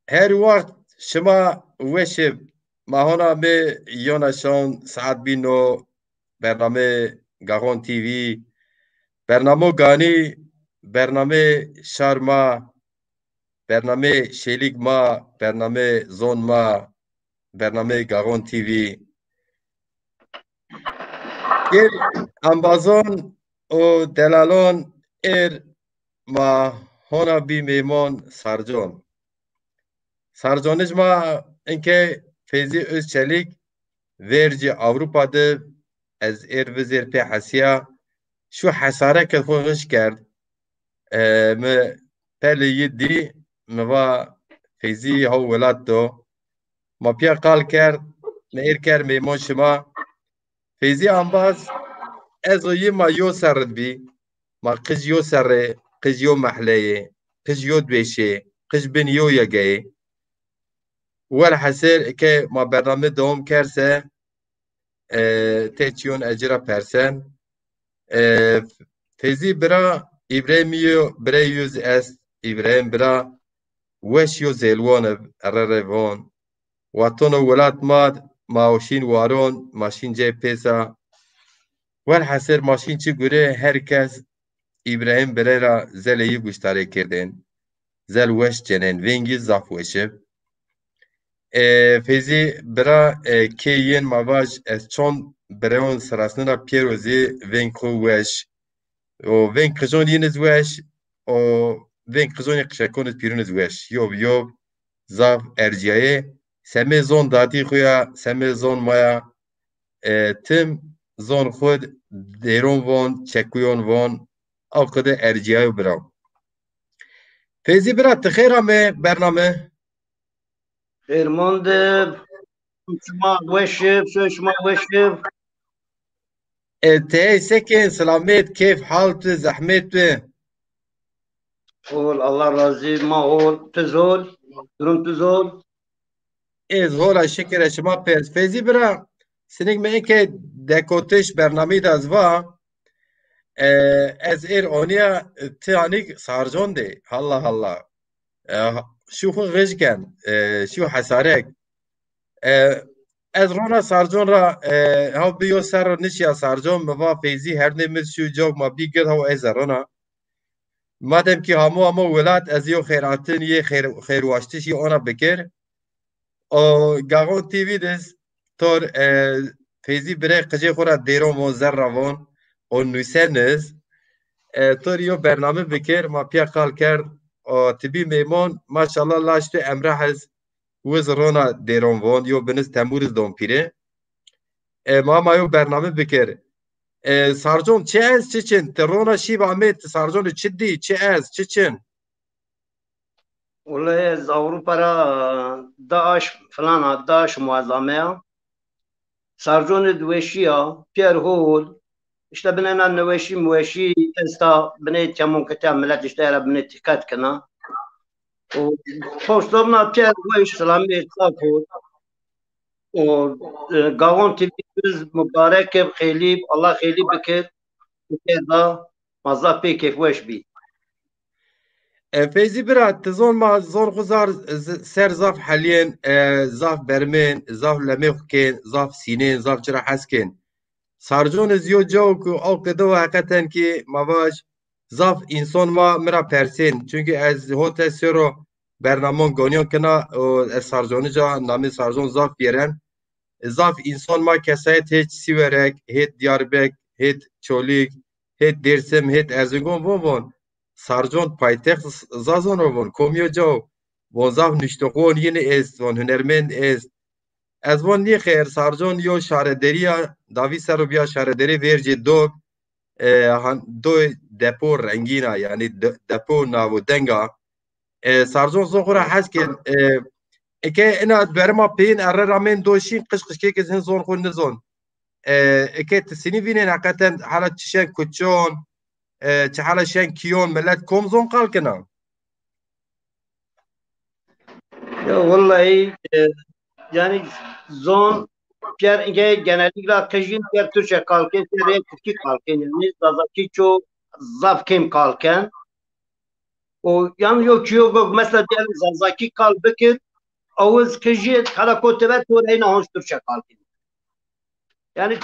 her vakt şıma weşib mahona me yonaşon saat bino bername Garon TV bernamo gani bername şarma bername şelik ma bername zon ma bername Garon TV ir ambazon o delalon er ma hona bi memon sarjon sarconizma înke Fêzî Özçelik verci Avrupa'da ez êr vizêr pê hesiya şu hesareke xwe xiş kerd me pelê yê dî me va Fêzî hew welat do ma piya qal kerd me êr ker mêmon şima Fêzî ambaz ez yê ma yo serrit bî ma qij yo serê qij yo mehleyê qij yo dwêşê qij bin yo yegeyê والحسير كي ما برنامج دوم كرسه تيتشيون اجرا برسن فيزي برا ابراهيميو بريوز اس ابراهيم برا وشيو زيلوان ررفون واتونو ولات ماد ماشين وارون ماشين جي بيسا والحسير ماشين چي گوره هركز ابراهيم برا زلي گوشتاري کردن زل وش جنن وينگي زاف وشب Fêzî bira kêyên mavaj ez çon birewên sirastina pîrozî vên xwe weş û vên qijonîniz weş û vên qijonê qişekonîz pîroniz weş yob yob zav erciyayê semê zon dadî xwe ya semê zon maya tim zon xwe dêron von çekûyon von ew qide erciyayo biraw Fêzî bira ti xêr me bername خيرموند شما وشب شما وشب تهي سكن سلامت كيف حالت زحمت قول الله راضي ما هو تزول درم تزول زولا شكر شما بيرس فيزي برا سنك ما انك دكوتش برنامج دازوا از اير اونيا تانيك سارجون دي هلا هلا شو خو غشكن شو حسارك از رونا سارجون را هاو بیو سر نشیا سارجون موا فیزی هر نمیز شو جوگ ما بیگد هاو از رونا مادم که همو ولات از یو خیراتن یه خیر واشتش یه اونا بکر او گاغون تیوی دست تور فیزی بره قجه خورا دیرون و زر روان او نویسنز تور یو برنامه بکر ما پیا قال کرد او تبی میمون ماشاءالله لاشت امره هز وز رونا دیرون وان یو بنز تمورز دون پیره ما یو برنامه بکر سارجون چه از چه چن ترونا شیب آمد سارجون چه دی چه از چه چن والله از اوروبا را داعش فلان داعش معظمه سارجون دوشیا پیر هول işte بننا نوشي موشي استا بنيت كمون كتاب ملات اشتهر بنيت كات كنا وفوشتوبنا بير ويش سلامي تاكل وقاون تلفزيون مبارك بخيليب الله خيليب بكر وكذا مزا بي كيف ويش بي فیزی برات تزون ما زور خزار سر زاف حاليا زاف برمن زاف لمخكين زاف سینین زاف جرا حسكين سارجون زیو جو کو او کدو حقیقتن کی مواج زاف انسان ما مرا پرسین چونکه از هوت سرو برنامه گونیون کنا سارجون جا نامی سارجون زاف بیرن زاف انسان ما کسایت هیچ سیورک هیچ دیاربک هیچ چولیک هیچ درسم هیچ ارزنگون وون سارجون پایتخت زازون وون کومیو جو وون زاف نشتقون یعنی است وون هنرمند است از وان نی خیر سارجون یو شاردریا داوی سرو بیا شاردری ورجی دو دپو رنگینا یعنی دپو ناو دنگا سارجون زوخورا حسکن اکه اینا برما پین اره رامن دوشین قش که کزین زون خون نزون اکه تسینی بینین حقیقتا حالا چشن کچون چه حالا شن کیون ملت کم زون قال کنا والله yani zon Pier genellikle kışın pier Türkçe kalken, pier Türkçe kalken yani zazaki çok zaf kim kalken o yani yok yok mesela diyelim zazaki kalbekir avuz kışı hala kotebet var en hoş Türkçe kalken yani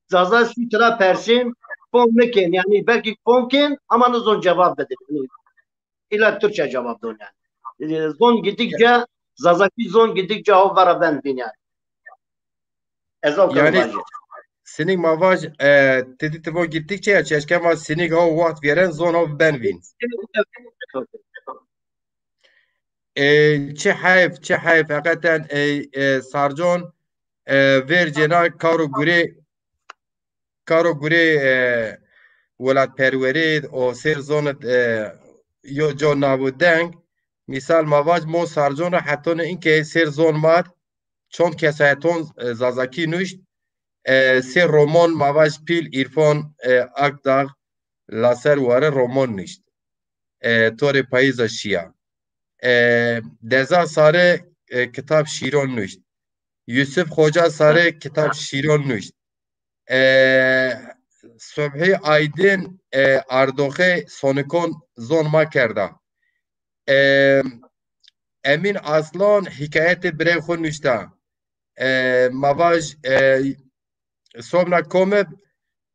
zaza sütra persin fon mekin yani belki fonken ama ne zon cevap verir yani, illa Türkçe cevap don yani. Zon gidikçe zazaki zon gidikçe o var ben bin yani. Ez o kadar Yani bacı. senin mavaj dedi tebo gittikçe ya çeşkema senin o vaxt veren zon of benvin. Çi hayf hakikaten sarjon ver cena karo gure welat perwerid o ser zonet yo jo nabudeng misal mavaj mo sarjon ra hatone inke ser zon mat çon kesayeton zazaki nuşt ser roman mavaj pil irfan akdağ laser ware roman nuşt tore payiza şia deza sare kitap şiron nuşt Yusuf Hoca sare kitap şiron nuşt Subhi Aydin Ardoxe Sonikon zon ma kerda. Emin Aslan hikayeti bre xun nuşta. Mavaj Somna Komeb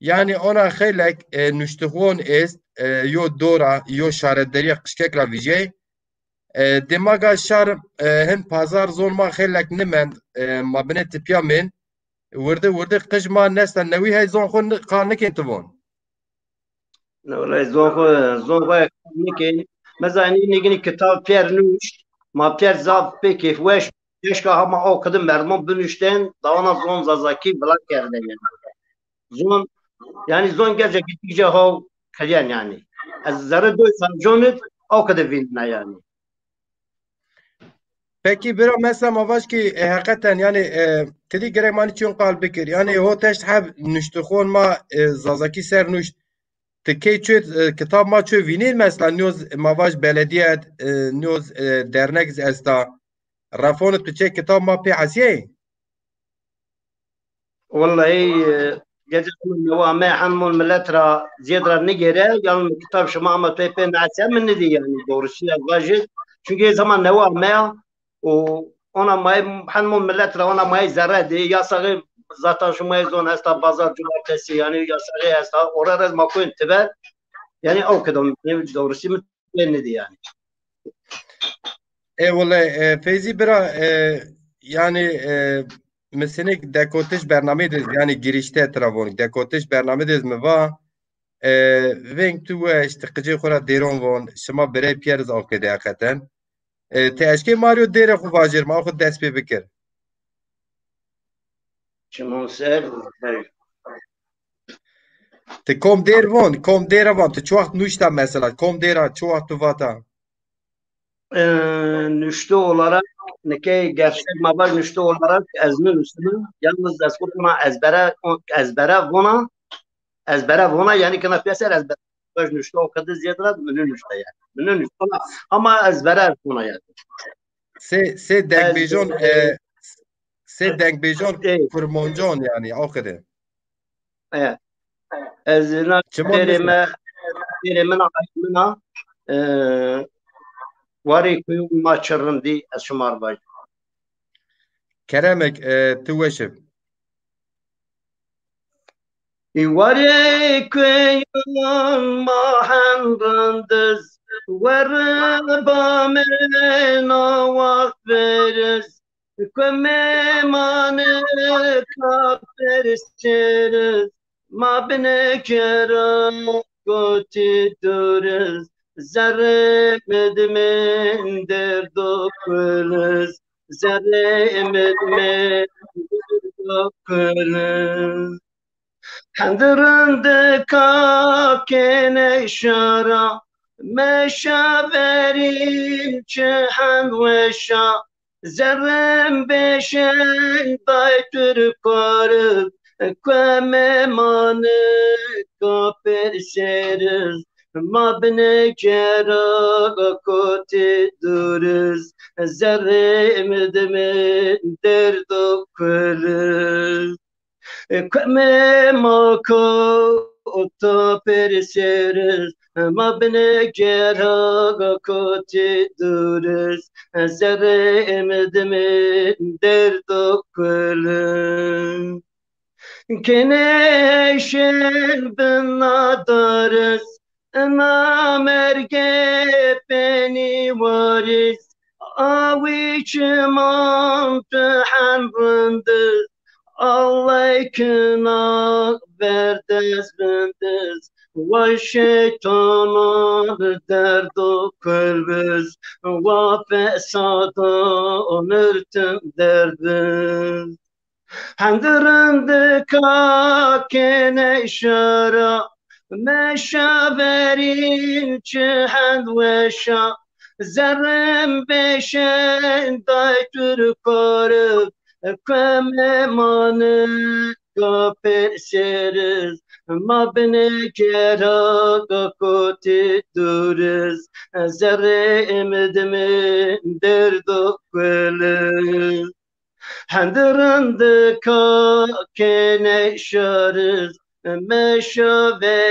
yani ona xelek nuştuğun est yo dora yo şarederiya qışkekla vijay demaga şar hin pazar zon ma xelek nimen mabne tipya min ورده قجما نستا نوی های زون خون قانه که تبون والله زون خو نکن مثلا نگنی کتاب پیر نوش ما پیر زاف پکی وش که همه او کدوم مردم بنوشتن دانا زون زازاکی بلا کرده yani. Zon yani zon gerçek gittikçe ha kayan yani. Az zara doysan jonet o kadar vinna yani. Peki bira mesela mavaş ki hakikaten yani tedi gerek mani çün kal bikir yani ho teşt hab nüştükhon ma zazaki ser nüşt teki çöt kitap ma çö vinil mesela nyoz mavaş belediyet nyoz dernek esta rafonet piçe kitap ma pi asiye والله جزء من هو ما حنمون ملترا زيادة نجرة يعني كتاب شما ما تبين عسى من ندي يعني دورشي الواجد çünkü zaman ne var me o ona may hanımın milletler ona may zarar diye yasağı zaten şu mezun hasta pazar cumartesi yani yasağı hasta orada makun tiber yani o kadar doğrusu mu ne diye yani. Vallahi Feyzi bira yani mesela dekotiş bername diz yani girişte trabon dekotiş bername diz mi va Veng tu işte kıcı kura deron von şuma bire pieriz alkede hakikaten. Te eşke Mario dere xu vajir ma xu dest pê bikir. Şimdi ser Te kom der von tu çuaxt nuşta mesela kom dera çuaxt tu vata. nüşte olarak ne gerçek mabaz nüşte olarak ezmin üstünü yalnız deskutma ezbere vona yani kana piyaser ezbere baş nüşte o kadar ziyade münün nüşte yani münün nüşte ama ezbere vona yani Se denkbejon se denkbejon evet kurmonjon yani akide. evet ezina Çimon mesela derime akımına vari kuyu maçırın di esumar baş keremek tu weşib. vari kuyun mahendız وربا من وفرز كممان كافرسترز ما بنكرا قوتي دورز زرمد من دردو كلز زرمد من دردو كلز Kandırındı kakene şara meşaverim çehan veşa zerrem beşen baytır karıp kveme manı kaper seriz ما بنجرا كنت دورز زري مدمن دردو كلز كم ماكو اوتو پرسرز ما بنجرا كنت دورز زري مدمن دردو كلز Güneşin binadarız, namerge beni varis, aviçman pehenrındır, Allah'ına verdes bindiz, vay şeytana derdo kılbiz, va fesada onurtum derdiz. هندرند کاکن اشارا مشاورین چه هند وشا زرم بشن دای تر کارب کم من کپر سرز ما بنه کرا کتی دورز زرم دمن درد کلز هندرند کاکن شارز مشاورین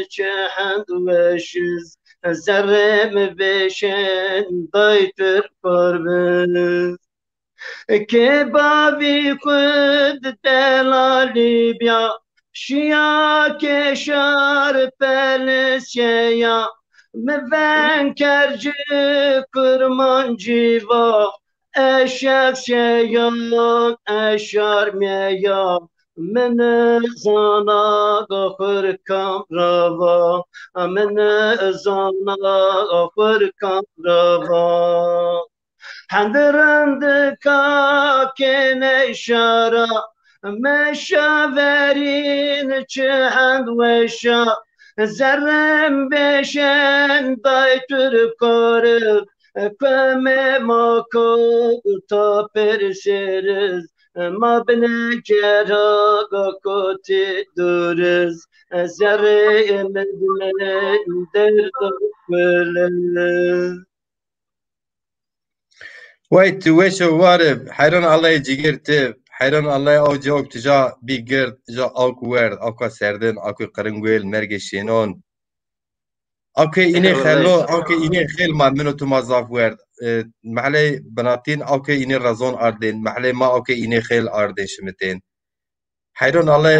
چه هند وشز زرم بشن دایتر پربز که بابی خود دلالی بیا شیا کشار پلسیا من کرج کرمان جیوا eşek şeyyan eşar meya من زانا غفر کم روا من زانا غفر کم روا هندرند کا کن اشارا مشاورین چه هند وشا زرم بشن دایتر کارب Kome mako uta perseriz ma bine kera gakoti duriz zerre emedine derdo kılız. ويت ويش وارب حيران الله جيجرتي حيران الله او جوك تجا بيجر جا اوك ورد اوكا سردن اوكا قرنگويل مرگي شينون اوكي اني خلو اوكي اني خيل ما منو تو مازاف ورد محلي بناتين اوكي اني رازون اردين محلي ما اوكي اني خيل اردين شمتين حيران الله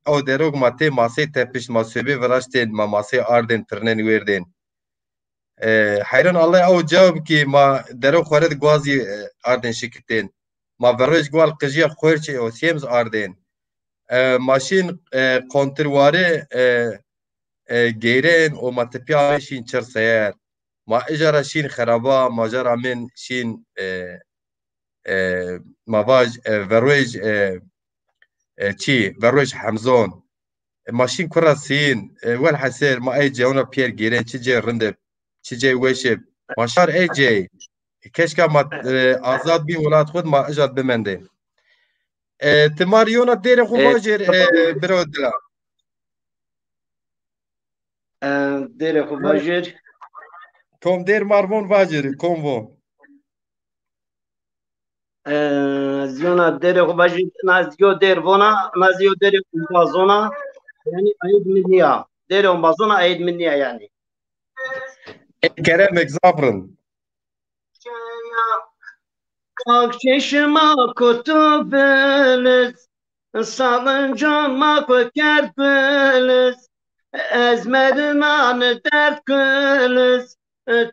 او دروگ ماتي ماسي تپش ما سوبي وراشتين ما ماسي اردين ترنن ويردين حيران الله او جواب كي ما درو خورد غوازي اردن شكتين ما فروج قوال قجيه خورچي او سيمز اردن ماشين كونترواري گيرين او ما تبيا شين چر سيار ما اجارة شين خرابا ما جارة من شين ما واج فروج چي فروج حمزون ماشين كراسين ولا حسير ما اي جاونا بير گيرين چي جي رندب چی جای ویشب ماشار ای جای کشکا ما آزاد بی ولاد خود ما اجاد بمنده تماریونا دیر خو باجر برود دلا دیر خو باجر توم دیر مارمون باجر کومو زیونا دیر خو باجر نازیو دیر ونا نازیو دیر بازونا yani ayıd minniya dere on bazona ayıd minniya yani كلامك زافرن Kalk çeşme kutubeliz Salıncama kökertbeliz Ezmerin anı dert kılız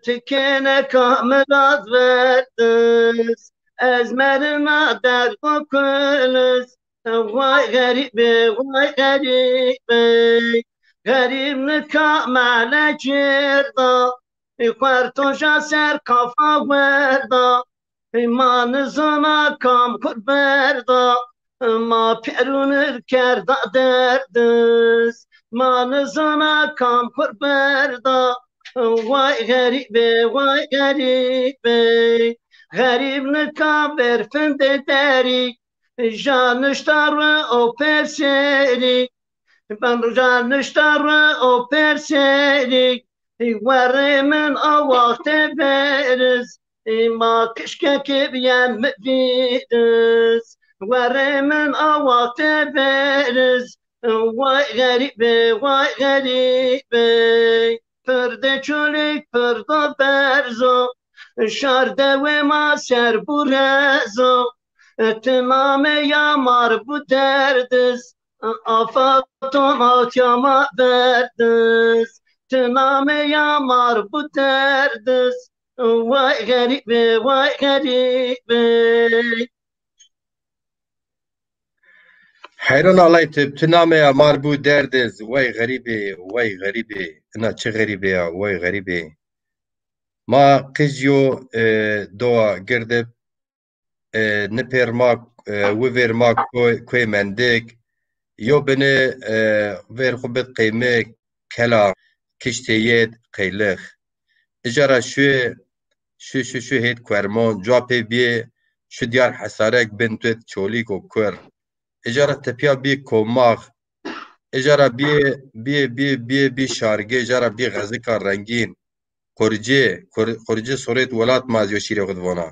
Tikene kamerat verdiz Ezmerin anı dert kılız Vay garibi, vay garibi Gariblik kamele cirda Kvartoja ser kafa verda İmanı zana kam kurberda Ma perunir kerda derdiz Manı zana kam kurberda Vay garibe, vay garibe Gariblik kamer fende deri Janıştarı o perseri Ben rıca niştarı o perserik Varı min avakte beriz Ma kışke kibyen meviriz Varı min avakte beriz Vay garibe, vay garibe Pırde çölük, pırda berzo Şarde ve ma ser bu rezo Etname yamar bu derdiz Afaton atyama verdiz Tıname yamar bu derdiz Vay garibe, vay garibe Heyran alaytib tuname ya marbu derdez vay garibe na çi garibe ya vay garibe ma qijyo doğa girdib nipêr ma wivêr ma koy mendik yo bine vêr xwe bid qeymek kela kişteyêt qeylix ijara şu hêt kwermon cwapê bîyê şu diyar hesarek bin tuet çolîk û kur ijara tepiya bî komaq ijara bî şargê ijara bî xezika rengîn Xurcê Sorêt welat maziyo şîrê xwe divana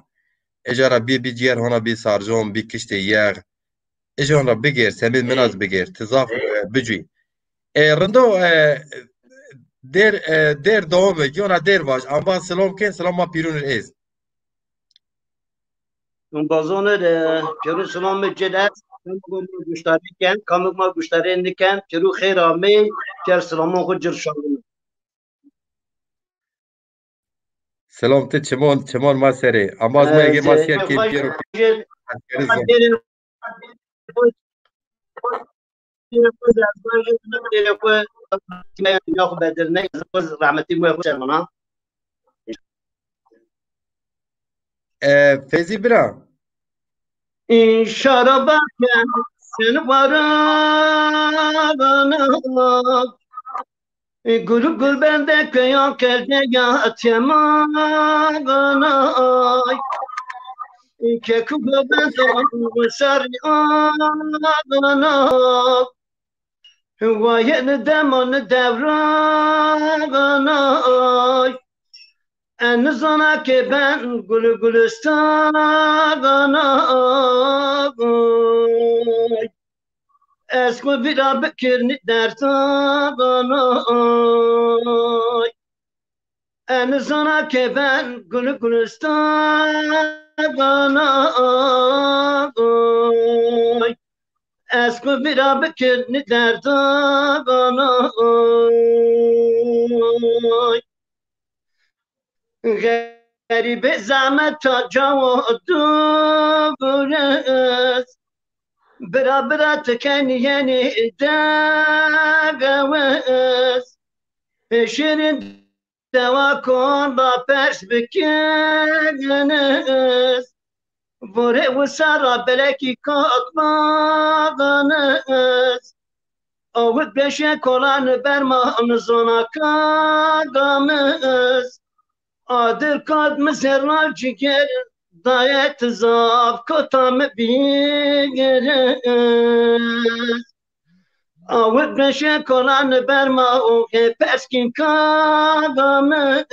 ijara bî ciyar hona bî sarjon bî kiştê yex ijan ra bigêr semê min az bigêr ti zaf bicûyî rindo dêr dawam e giyona dêr baş amba silam kên silama pîrûnê êz Bazıları Peru sunan cedet güçleriken, kamıkma güçlerindiken Peru xeyramı ker selamı hıcır şarkını. Selam te çimon ma serê amba ez ê ma ser kêm pîro Fezî bira şarabaken sen varana gül gül bende köya kelde yatımana keku bende sarıana vayeni demonu devrana en zana ki ben gül gülistana Esko bir abikirni dertana en zana ki ben gül gülistana Esko bir abikirni dertana Garibe zahmet tacavudu burası Bira teken yeni dağız Şirin deva konda pers bükeniz Vore vusara beleki katmadınız Avut beşe kolanı bermanız ona kagamız Adır kadmı zerrar ciger Dayet zaf kotamı biliriz Avut beşe kolanı berma o peskin kadamız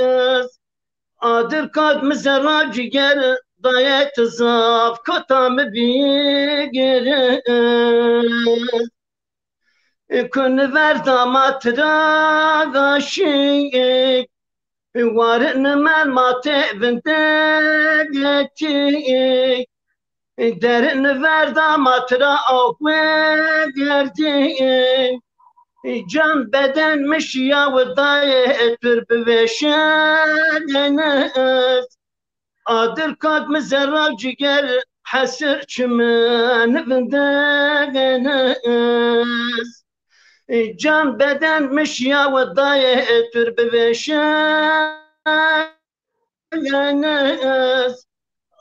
Adır kadmı zerrar ciger Dayet zaf kotamı biliriz Künü ver damatıra gaşik Varın men matevinde geçik Derin ver damatıra avve gerdik Can bedenmiş yağı dayettir beveşeniz Adır kadmı zerral ciger hasır çimenindeniz Can bedenmiş yağı dayettir beveşeniz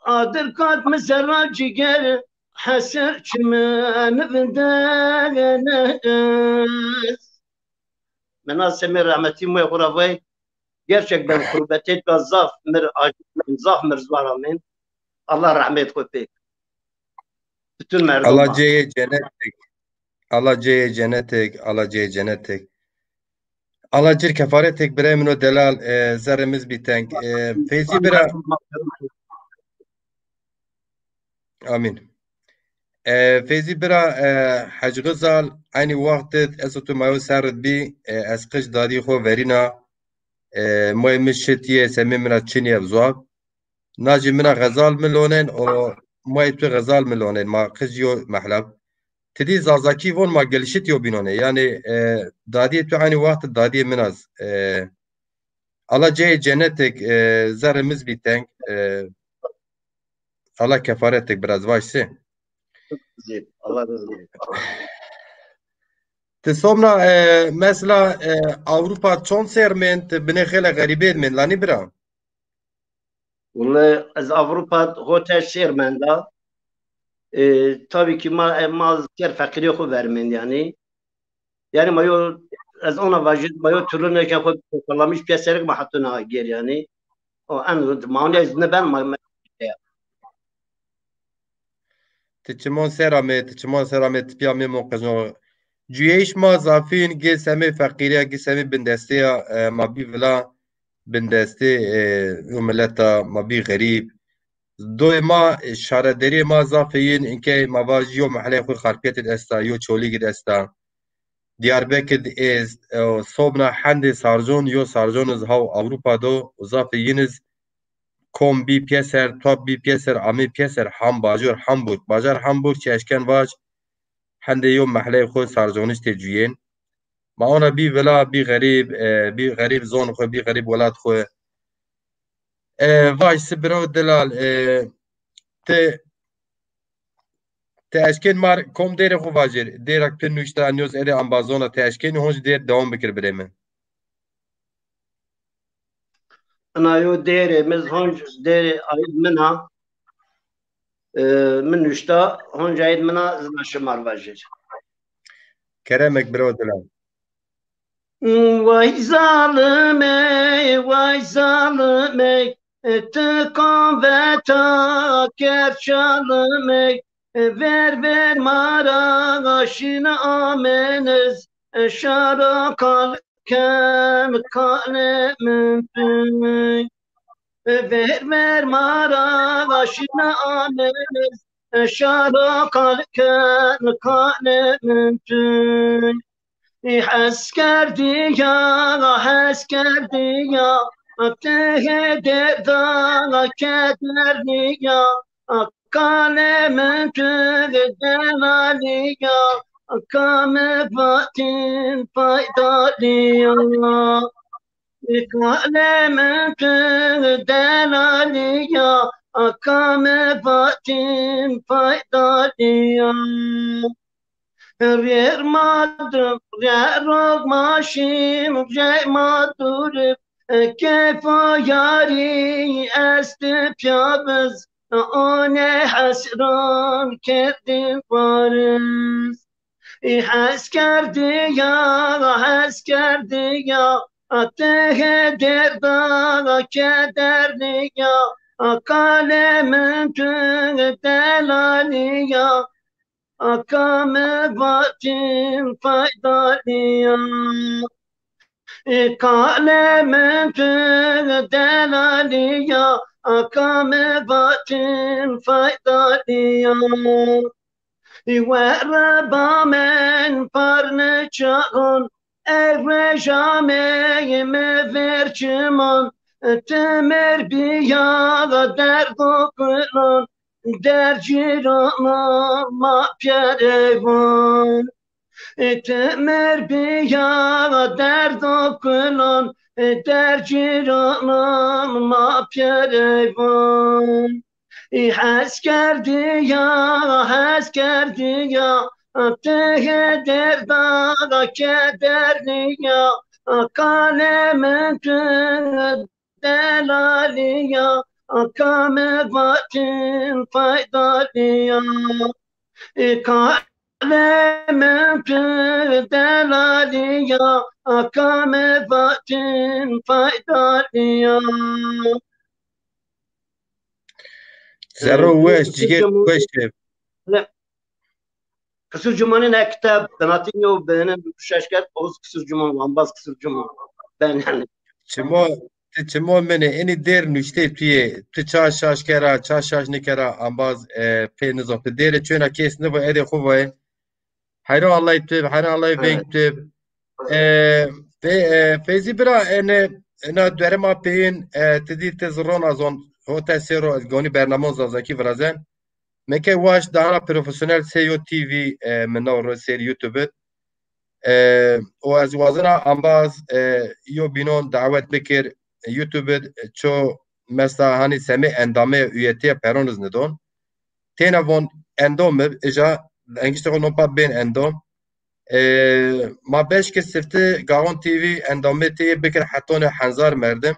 Adır kadmı zerral ciger hasır çimenindeniz Menasemi rahmeti mu kuravay gerçekten kurbetet ve zaf mirzvaramin Allah rahmet köpek. Bütün Allah merdoma. ceye cennet Allah ceye cennetek, Allah ceye cennetek. Allah cir kefaretek bre min o delal zerremiz bitenk. Feyzi bira amin. Feyzi bira Hacı Gızal aynı vaktit esotu mayo serrit bi ez kış dadi xo verina moy mişetiye semi mina çiniye bzuab. Naci mina gazal milonen o moy tu gazal milonen ma kızyo mahlab. Tedi zazaki von ma gelişit yo binone. Yani dadiye tu aynı vakit dadiye minaz. Allah ceye cennetek zerremiz bitenk. Allah kefaretek biraz başse. Allah razı olsun. Tisomna mesela Avrupa çon sermen bine xela garibet men lani bira. Vallahi az Avrupa hotel şirmenda tabii ki ma ker fakiri xo vermen yani. Yani mayo az ona vajid mayo türlü ki xo parlamış piyasalık mahatuna gir yani. O en maune izne ben Tiçimon seramet pia me mon qazon. Cüyeş ma zafin ge seme fakiriya ge seme bindestiya ma bi vela bindesti o milleta ma bi garib. دو ما شاردری ما زافین اینکه ما واجیو محله خود خارپیت استا یو چولی گید استا دیاربکر از صوبنا حند سارزون یو سارزون از هاو اوروپا دو زافینز کم بی پیسر توپ بی پیسر امی پیسر هم باجار هامبورگ چه اشکن واج حند یو محله خود سارزونش تجوین ما اونا بی غریب زون خو بی غریب ولاد خو واج سبرو دلال te Teşkin mar kom dere xu vajir. Derak pin nuşta news ere ambazona teşkin hoj der devam bikir bireme. أنا يو ديري مز هونج ديري عيد منها من نشتا هونج عيد منها زنا شمار واجد Keremek biro dilan. Vay zalime, vay zalime, tıkan ve taker çalime, ver ver mara aşina amenez, şara kalkem kalemin tümü. Ver ver mara aşina amenez, şara kalkem kalemin tümü. حس کردی یا حس کردی یا ته دردانا کدردی یا کان من تو دلالی یا کام باتین پایدالی یا کان من تو دلالی یا کام باتین پایدالی یا Yer madım, yer maşim, yer madur, kefa yari esti piyabız, ane hasran kerdi varız. Has kerdi ya, has kerdi ya, atehe derda kederdi ya, kalemin tü delali ya, akame vatin faydalıya kalemen delaliya akame vatin faydalıya ve rabamen parne çağın evreşame me verçiman temer biya derdo kılan در جیران ما پیروان تمر بیا درد و کلان در جیران ما پیروان حس کردی یا ته دردانا که دردی یا کالم تو دلالی یا akame vatin faydalıya kalemen delaliya akame vatin faydalıya Zerro weş cige weş Kısır Cuma'nın kitap Benatinho benim şaşket Oğuz Kısır Cuma Lambaz Kısır Cuma ben yani Çimo çimo mene eni der nuşte tuye tu çaş kera çaş nikera ambaz peniz of the dere çöna kesne bu ede xuvay hayro Allah tüb hayro Allah evet. venk tüb fezi bira ena derema peyin tedi tezron azon hota sero goni bernamon zazaki vrazen meke waş daha profesyonel SEO TV menor seri YouTube و از وازنا انباز یو بینون دعوت بکر یوتیوب چو مثلا هانی سمی اندامه üyetiye peronuz nedon tena von endom eja engişte konum pa ben endom ma beş ke sifte Gaon TV endome te bekir hatone hanzar merdim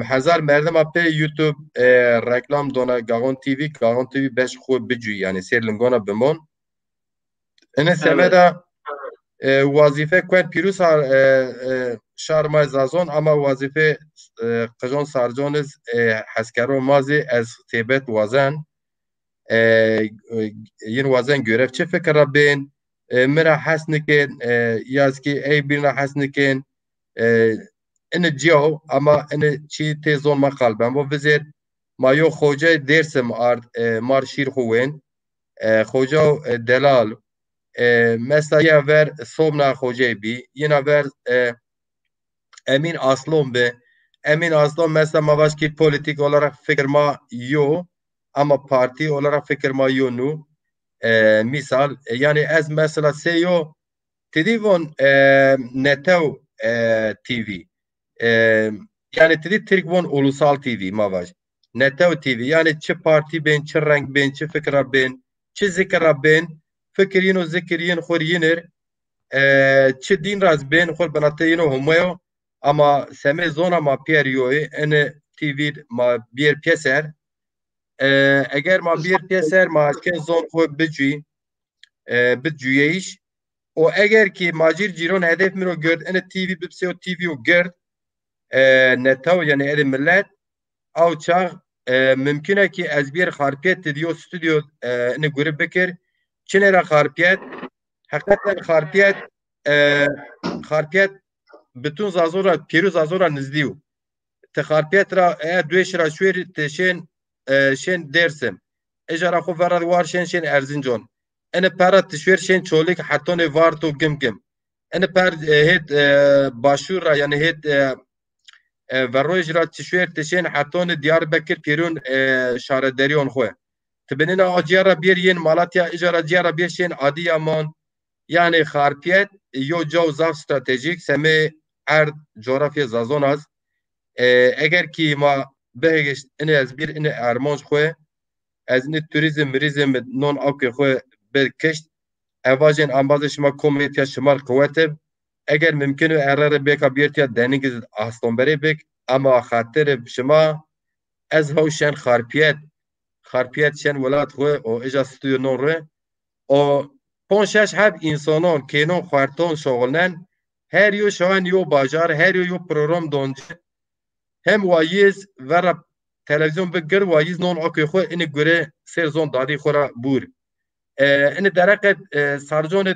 hanzar merdim ape YouTube reklam dona Gaon TV beş xu bicü yani serlingona bimon ene Evet. semeda وظیفه کوین پیروز شارمای زازون اما وظیفه قجان سارجانز حسکرو مازی از تیبت وازن ین وازن گرفت چه فکر را بین مرا حس نکن یاز کی ای بیرنا حس نکن ان جیو اما ان چی تیزون ما قلبم و وزیر ما یو خوجه درسم آرد مار شیر خوین خوجه دلال مثلا یه ور صوبنا خوجه بی یه ور emin aslım be emin aslım mesela mavaşki politik olarak fikir ma yo ama parti olarak fikir ma yo nu misal yani ez mesela seyo tedivon netev TV yani tedi Türkvon ulusal TV mavaş netev TV yani çi parti ben çi renk ben çi fikra ben çi zikra ben fikrin o zikrin xor yinir çi din raz ben xor benate yino humayo ama seme zona ma periyoy ene TV ma bir pieser eğer ma bir pieser ma aşken zon xo bicü bicüyeyiş o eğer ki macir ciron hedef miro gerd ene TV bipse o TV o gerd netav yani ede millet او çağ mümkün è ki ez bir xarpiyet diyor stüdyo ne görüp bekir çinera xarpiyet hakikaten xarpiyet bütün zazora piru zazora nizdiyo te xarpiyet ra duyş ra şuer te şen dersim ejara xo verad war şen erzincan ene para tişwer şen çolik hatone var to gim ene per het başur ra yani het و روی را تشویر تشین حتون دیار بکر پیرون شاردریون خواه تبنین آجیارا بیرین مالاتیا اجارا جیارا بیشین عادی امان yani xarpiyet yo cav zaf stratejik seme erd coğrafya zazon az eğer ki ma behegeş ine ez bir ine armanj xwe ez ine turizm non avke xwe berkeşt evajen ambaze şima komitiya şimar kuvvetib eğer mümkün erere beka birtiya denigiz astonbere bek ama xatir şima ez hawşen xarpiyet şen welat xwe o eja stüdyo non re o ponşeş hep insanon kenon xarton şoğulnen her yo şahan yo bajar her yo program donce hem wayiz vera televizyon bigir wayiz non akı xwe ine göre serzon dadi xora bur ine dereket sarjon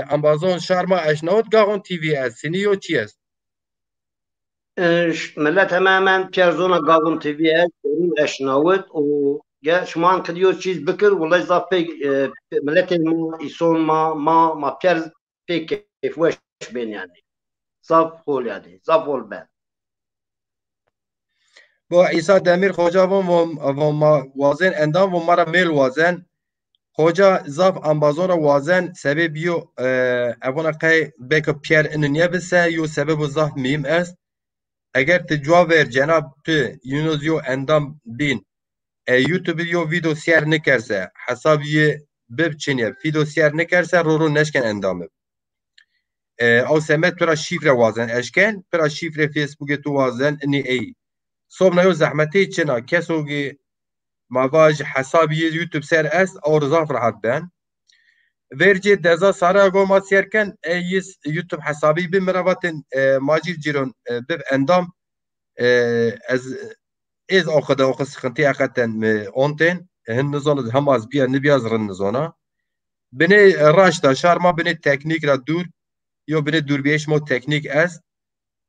ambazon şarma eşnavut Gaon TV ez siniyo çi ez ملت tamamen Perzona Gavun TV'ye derin eşnavut o ya şu an kediyor çiz bikir vallahi zaten millet ma ison ma perz pek keyfweş ben yani zaf ol yani zaf ol ben با عیسی دمیر خوجا و ما وازن اندام و مرا میل وازن خوجا زاف انبازون وازن سبب یو اونا قی بک پیر اننیا بسه یو سبب زاف میم است اگر تجاور جناب تو یونوز یو اندام بین یوتیوب یو ویدیو سیر نکرسه حساب یه ببچینه ویدیو سیر نکرسه رو نشکن اندامه او سمت پرا شیفره وازن اشکن پرا شیفره فیسبوک تو وازن انی ای صوبنا يو زحمتي تشنا كسوغي مافاج حسابي يوتيوب سير اس او رزاف راحت بان verci deza sara goma serken yiz YouTube hesabı bir meravatın macir ciron bir endam ez o sıkıntı hakikaten onten hin nizonu hem az bir ne biraz rın nizona bine raşta şarma bine teknik ra dur yo bine durbiyeş mo teknik ez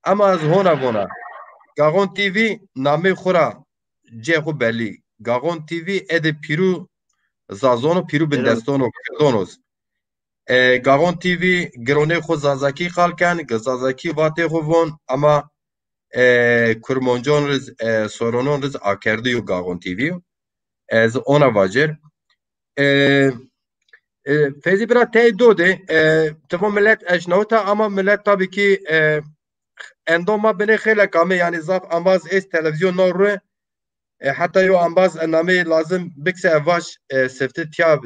ama az hona bona Gagon TV name xura cê xu belî Gagon TV ede pîrû Zazono pîrû bin Eron. destono kirdonos Gagon TV gironê xwe zazakî xalken zazakî vatê xwe von ama kurmoncan riz soronon riz akerdiyo Gagon TV ez ona vacir Feyzi bira tey dode tıvo millet eşnavta ama millet tabii ki endoma bine xêle kame yani zaf ambaz ez televizyon navre hatta yo ambaz name lazım bikse evaş sefte tiyab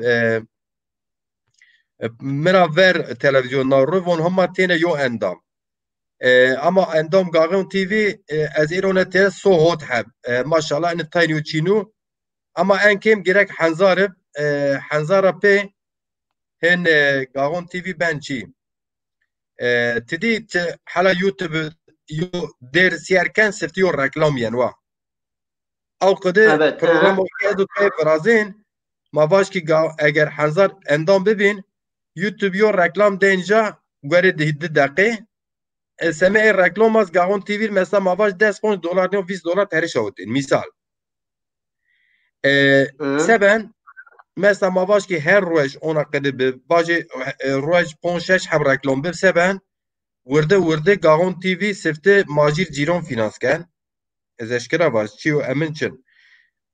mera ver televizyon navre von homa tene yo endam ama endam Gagon TV ez irone te so hot heb maşallah en taynu çinu ama en kim gerek hanzarı hanzara pe hen Gagon TV ben çi تدي حالا يوتيوب يو دير سياركان سفتيو reklam yenwa او قده Evet. program okuyadu kay frazin ma baş ki eğer hanzar endam bibin YouTube yo reklam denja göre de dakika seme reklam az Gagon TV mesela ma baş $10 ne $20 teriş avtin misal seben mesela ma baş ki her roş ona kadar be baje roş 5 hem reklam be seben ورده Gagon TV sefte Macir Ciron finans ken ez eşkera var çiyo emin çin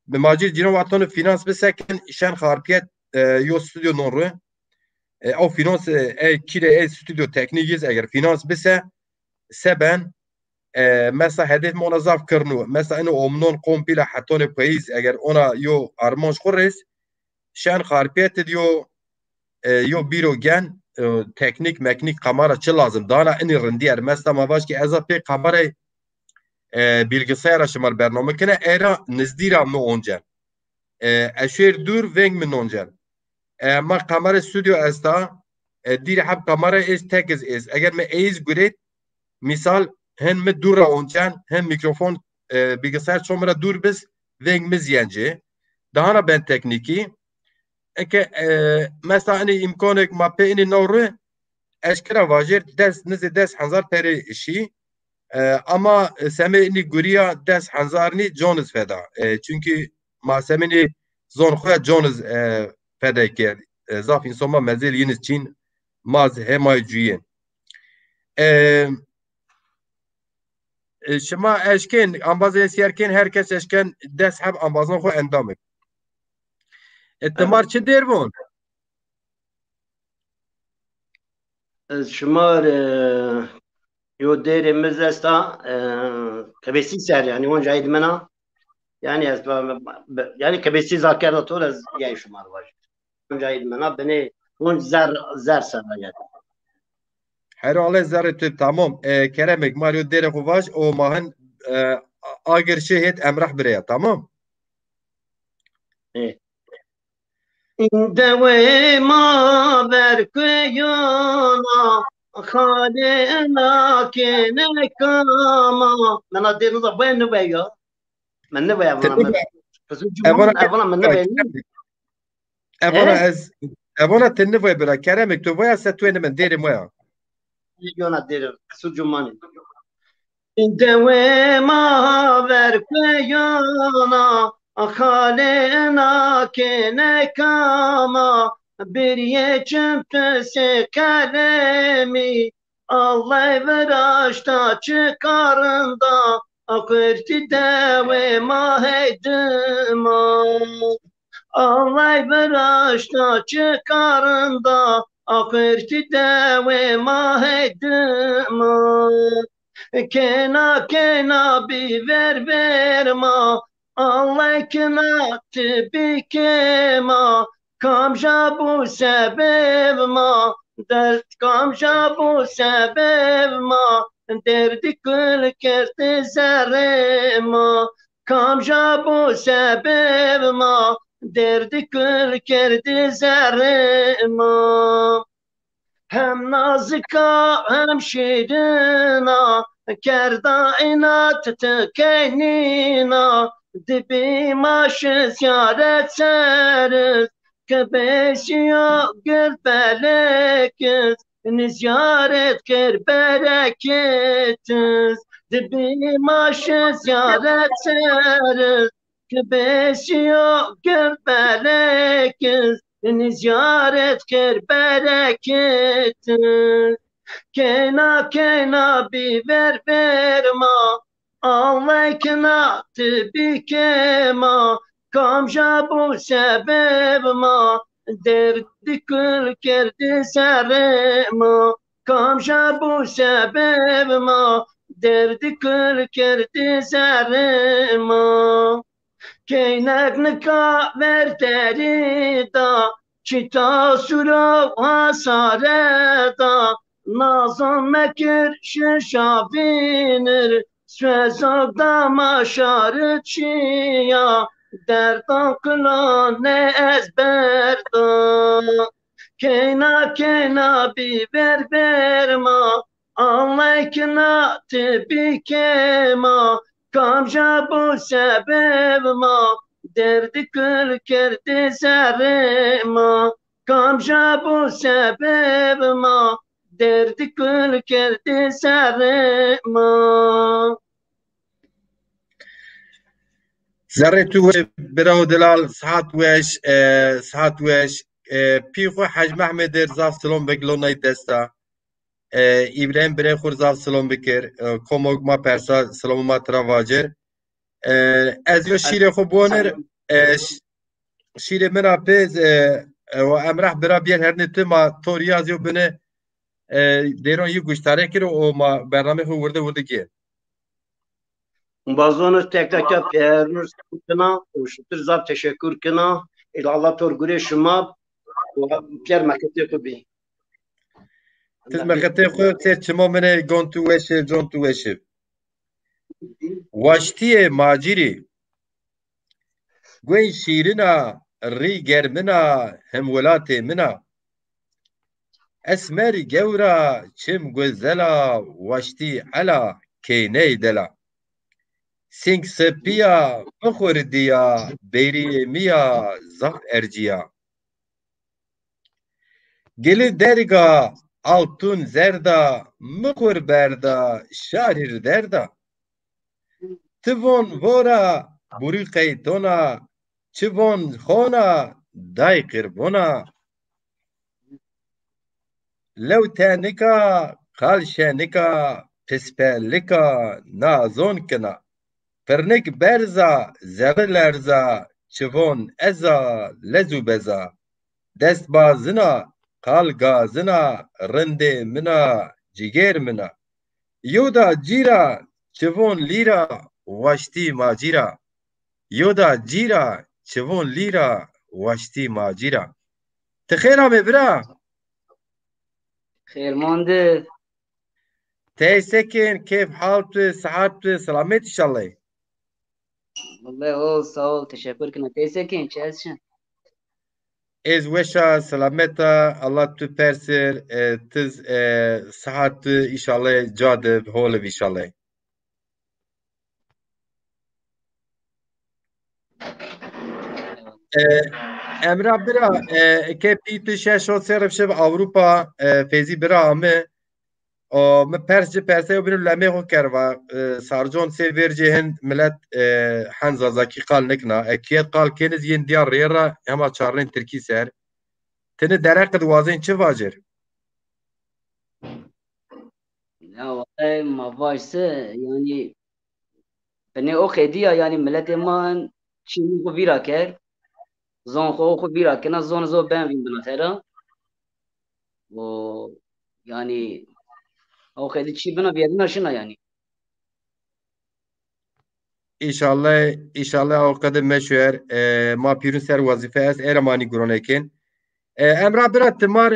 be Macir Ciron vatanı finans beseken şen harpiyet yo stüdyo nonru o finans kire stüdyo teknikiz eğer finans bese seben mesela hedef monazaf kırnu mesela eno omnon kompila hatone payiz eğer ona yo armanj khores şen harpiyet diyor yo biro gen teknik meknik kamera çı lazım dana ini rindiyer mesela mavaş ki eza pe kamera bilgisayara şımar bername kine era nizdira mı oncan eşer dur veng min oncan ma kamera stüdyo esta diri hab kamera is tekiz is eğer me eiz güret misal hem me dura oncan hem mikrofon bilgisayar çomra dur biz veng miz yence daha ben tekniki که مثلا این امکانه که ما په این نوره اشکرا واجر دست نزد دست هزار پری شی اما سمه اینی گوریا دست هزار نی جانز فدا çünkü ما سمه اینی زون خواه جانز فدا کرد زاف انسان ما مزیل ینز چین ماز همای جویه شما اشکن انبازه سیرکن herkes اشکن دست هم انبازان خو اندامه اتمار چه دیر بون؟ شمار يو دير مزستا كبسي سر يعني وان جايد منا يعني يعني كبسي ذاكرة طول يعني شمار واجد وان جايد منا بني وان زر سر يعني Herhalde zerre tamam. Keremek Mario dere kuvaş o mahan agir şehit emrah bireye tamam. إيه. دوي ما بركيانا خالنا كنكاما من الدين وين نبيا من نبيا من بس الجمهور أولا من نبيا Evana ez Evana tennevoy bira Keremek tu voya setwene men derim voya. يجونا دير بس الجمهور دوي ما بركيانا خالنا كنكاما biriye çöptüse kalemi Allah veraşta çıkarında akırtı deve maheydima Allah veraşta çıkarında akırtı deve maheydima kena kena bir verma Allah kena tibi kema kamja bu sebep ma dert kamja bu sebep ma derdi kıl kerti zerre ma kamja bu sebep ma derdi kıl kerti zerre ma hem nazika hem şirina kerda inat tekenina dibi maşı ziyaret seriz كبشيا قل فلكس نزيارة خير بركتس دبي ماش زيارة سرس كبشيا قل فلكس نزيارة خير بركتس كينا بيفر فرما الله كنا تبي كما كم جابوا سبب ما درد كل كرد سرما كم جابوا سبب ما درد كل كرد سرما كينك نكا مرتريدا چتا سورا واساردا نازم مکر ششاوینر سوزاق داما شارت چیا دردان کلان از بردا کینا بیبر برما الله کنا تبی کما کام جابو سبب ما درد کل کرد سر ما کام جابو سبب ما درد کل کرد سر ما زره تو برا دلال ساعت وش پیخو حج محمد رزاف سلام بگلونای دستا İbrahim Bireyxur zav selam bikir. Komog ma persa selam ma travacir. Ez yo şîrê xwe bonir şîrê min a pêz û emrah bira biyên hernê tu ma toriyaz yo bine dêron yî guştarê kir û ma bernamê xwe wirde giye. Bazıları tek peyernur kına, uştur zat teşekkür kına. Allah tor gure şuma pier makete kubi. Tiz meketê xwe tê çima min gon tu weşiv jon tu weşiv. Waştiyê macîrî Guên şîrina rî germina him welatê min a esmerî gewra çim güzela waştî ela kêneyê dela sing sepiya bixwirdiya bêrî miya zaf erciya gelê derga altûn zerda mixwir berda şarîr derda tivon vora burîqey tona çivon xona dayê qirbona lewtenika qalşenika pispelika nazon kina pirnik berza zevir lerza çivon eza lezû beza dest bazina qal gazina rindê mina cîgêr mina yoda cîra çivon lîra waştî macîra yoda cîra çivon lîra waştî macîra Ti xêr me bira خير مانده teysekên keyf hal tu sıhat tu selamet inşallah والله هو sağ ol teşekkür kına teyze kim çelsin ez weşa selameta Allah tu persir tiz sıhat tu inşallah cadib holib inşallah Emrah bira ke pîtû şeş ot serif şev Avrupa fêzî bira me me pers ji persê bin lemê xwe kerva sarjon sê vêr jê hin millet henza zakî qal nikna ekiyet qal kêniz yên diyar rêra hema çarnên Tirkî ser tini derek diwazên çi vacir ya vallahi ma varsa yani beni o hediye yani millete man çiğni ko vira ker zon ko vira kena zon zo ben vin binatera o yani o hediye çi bina bir yerine şuna yani İnşallah o kadar meşhur ma pîrûn ser wazife ez eramanî guronekin Emrah bira timar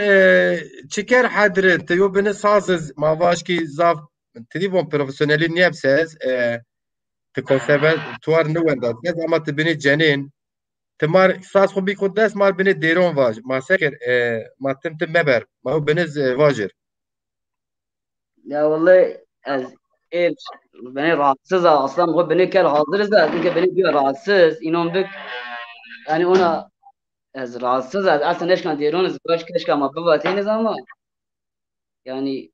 çiker hedrin te yo bine sazız ma vaşkî zaf tidî profesyonelî niyebsez ti konservatuar newenda ez ama ti binê cenên timar saz xwe bî dest mal binê dêron vaj ma sekir ma tim meber ma biniz vajir ya vallahi az beni rahatsız aslan bu beni ker hazırız da çünkü beni diyor rahatsız inan bek yani ona az rahatsız az aslında neşkan diyorsunuz baş keşke ama babateniz ama yani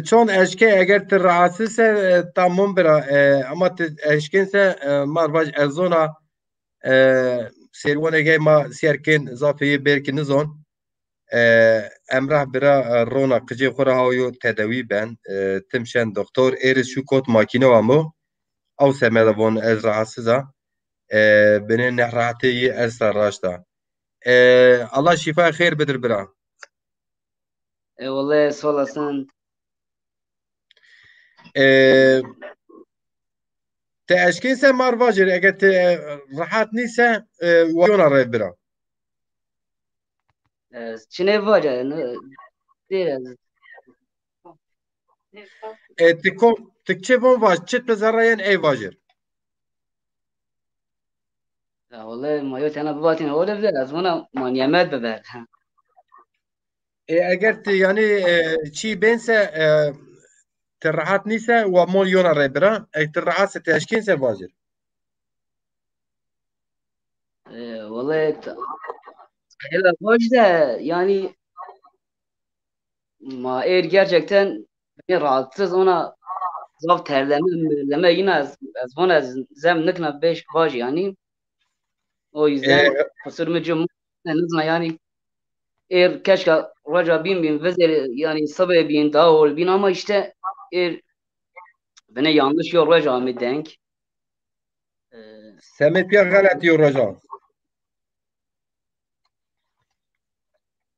Çon eşke eğer te rahatsızsa tamam bira ama te eşkinse marvaj ezona servone ma serkin zafiye belki nizon emrah bira rona kıcı xora hayo tedavi ben timşen doktor eriz şu kot makine var mı? Av semede von ez rahatsıza beni nehratiyi ez sarraşta. Allah şifa hayır bedir bira. vallahi sağ olasın. Te eşkinse marvajır eğer te rahat neyse vayona ray bira. Çine var ya değil Tikçe von vaş çıt bezarayen ey vajır. vallahi ma yok ana babateni öyle bir az bana manyemet beber. Eğer te yani çi bense te rahat neyse ve mol yona ray bira. Eğer te rahatse te eşkinse vajır. Vallahi hele hoş da yani ma eğer gerçekten beni rahatsız ona zaf terleme yine az bana zemlikna beş baş yani o yüzden kusurmu cumhur en azından yani eğer keşke raca bin vezir yani sabah bin daha ol bin ama işte eğer beni yanlış yol raca mı denk Semet ya galet yoracan.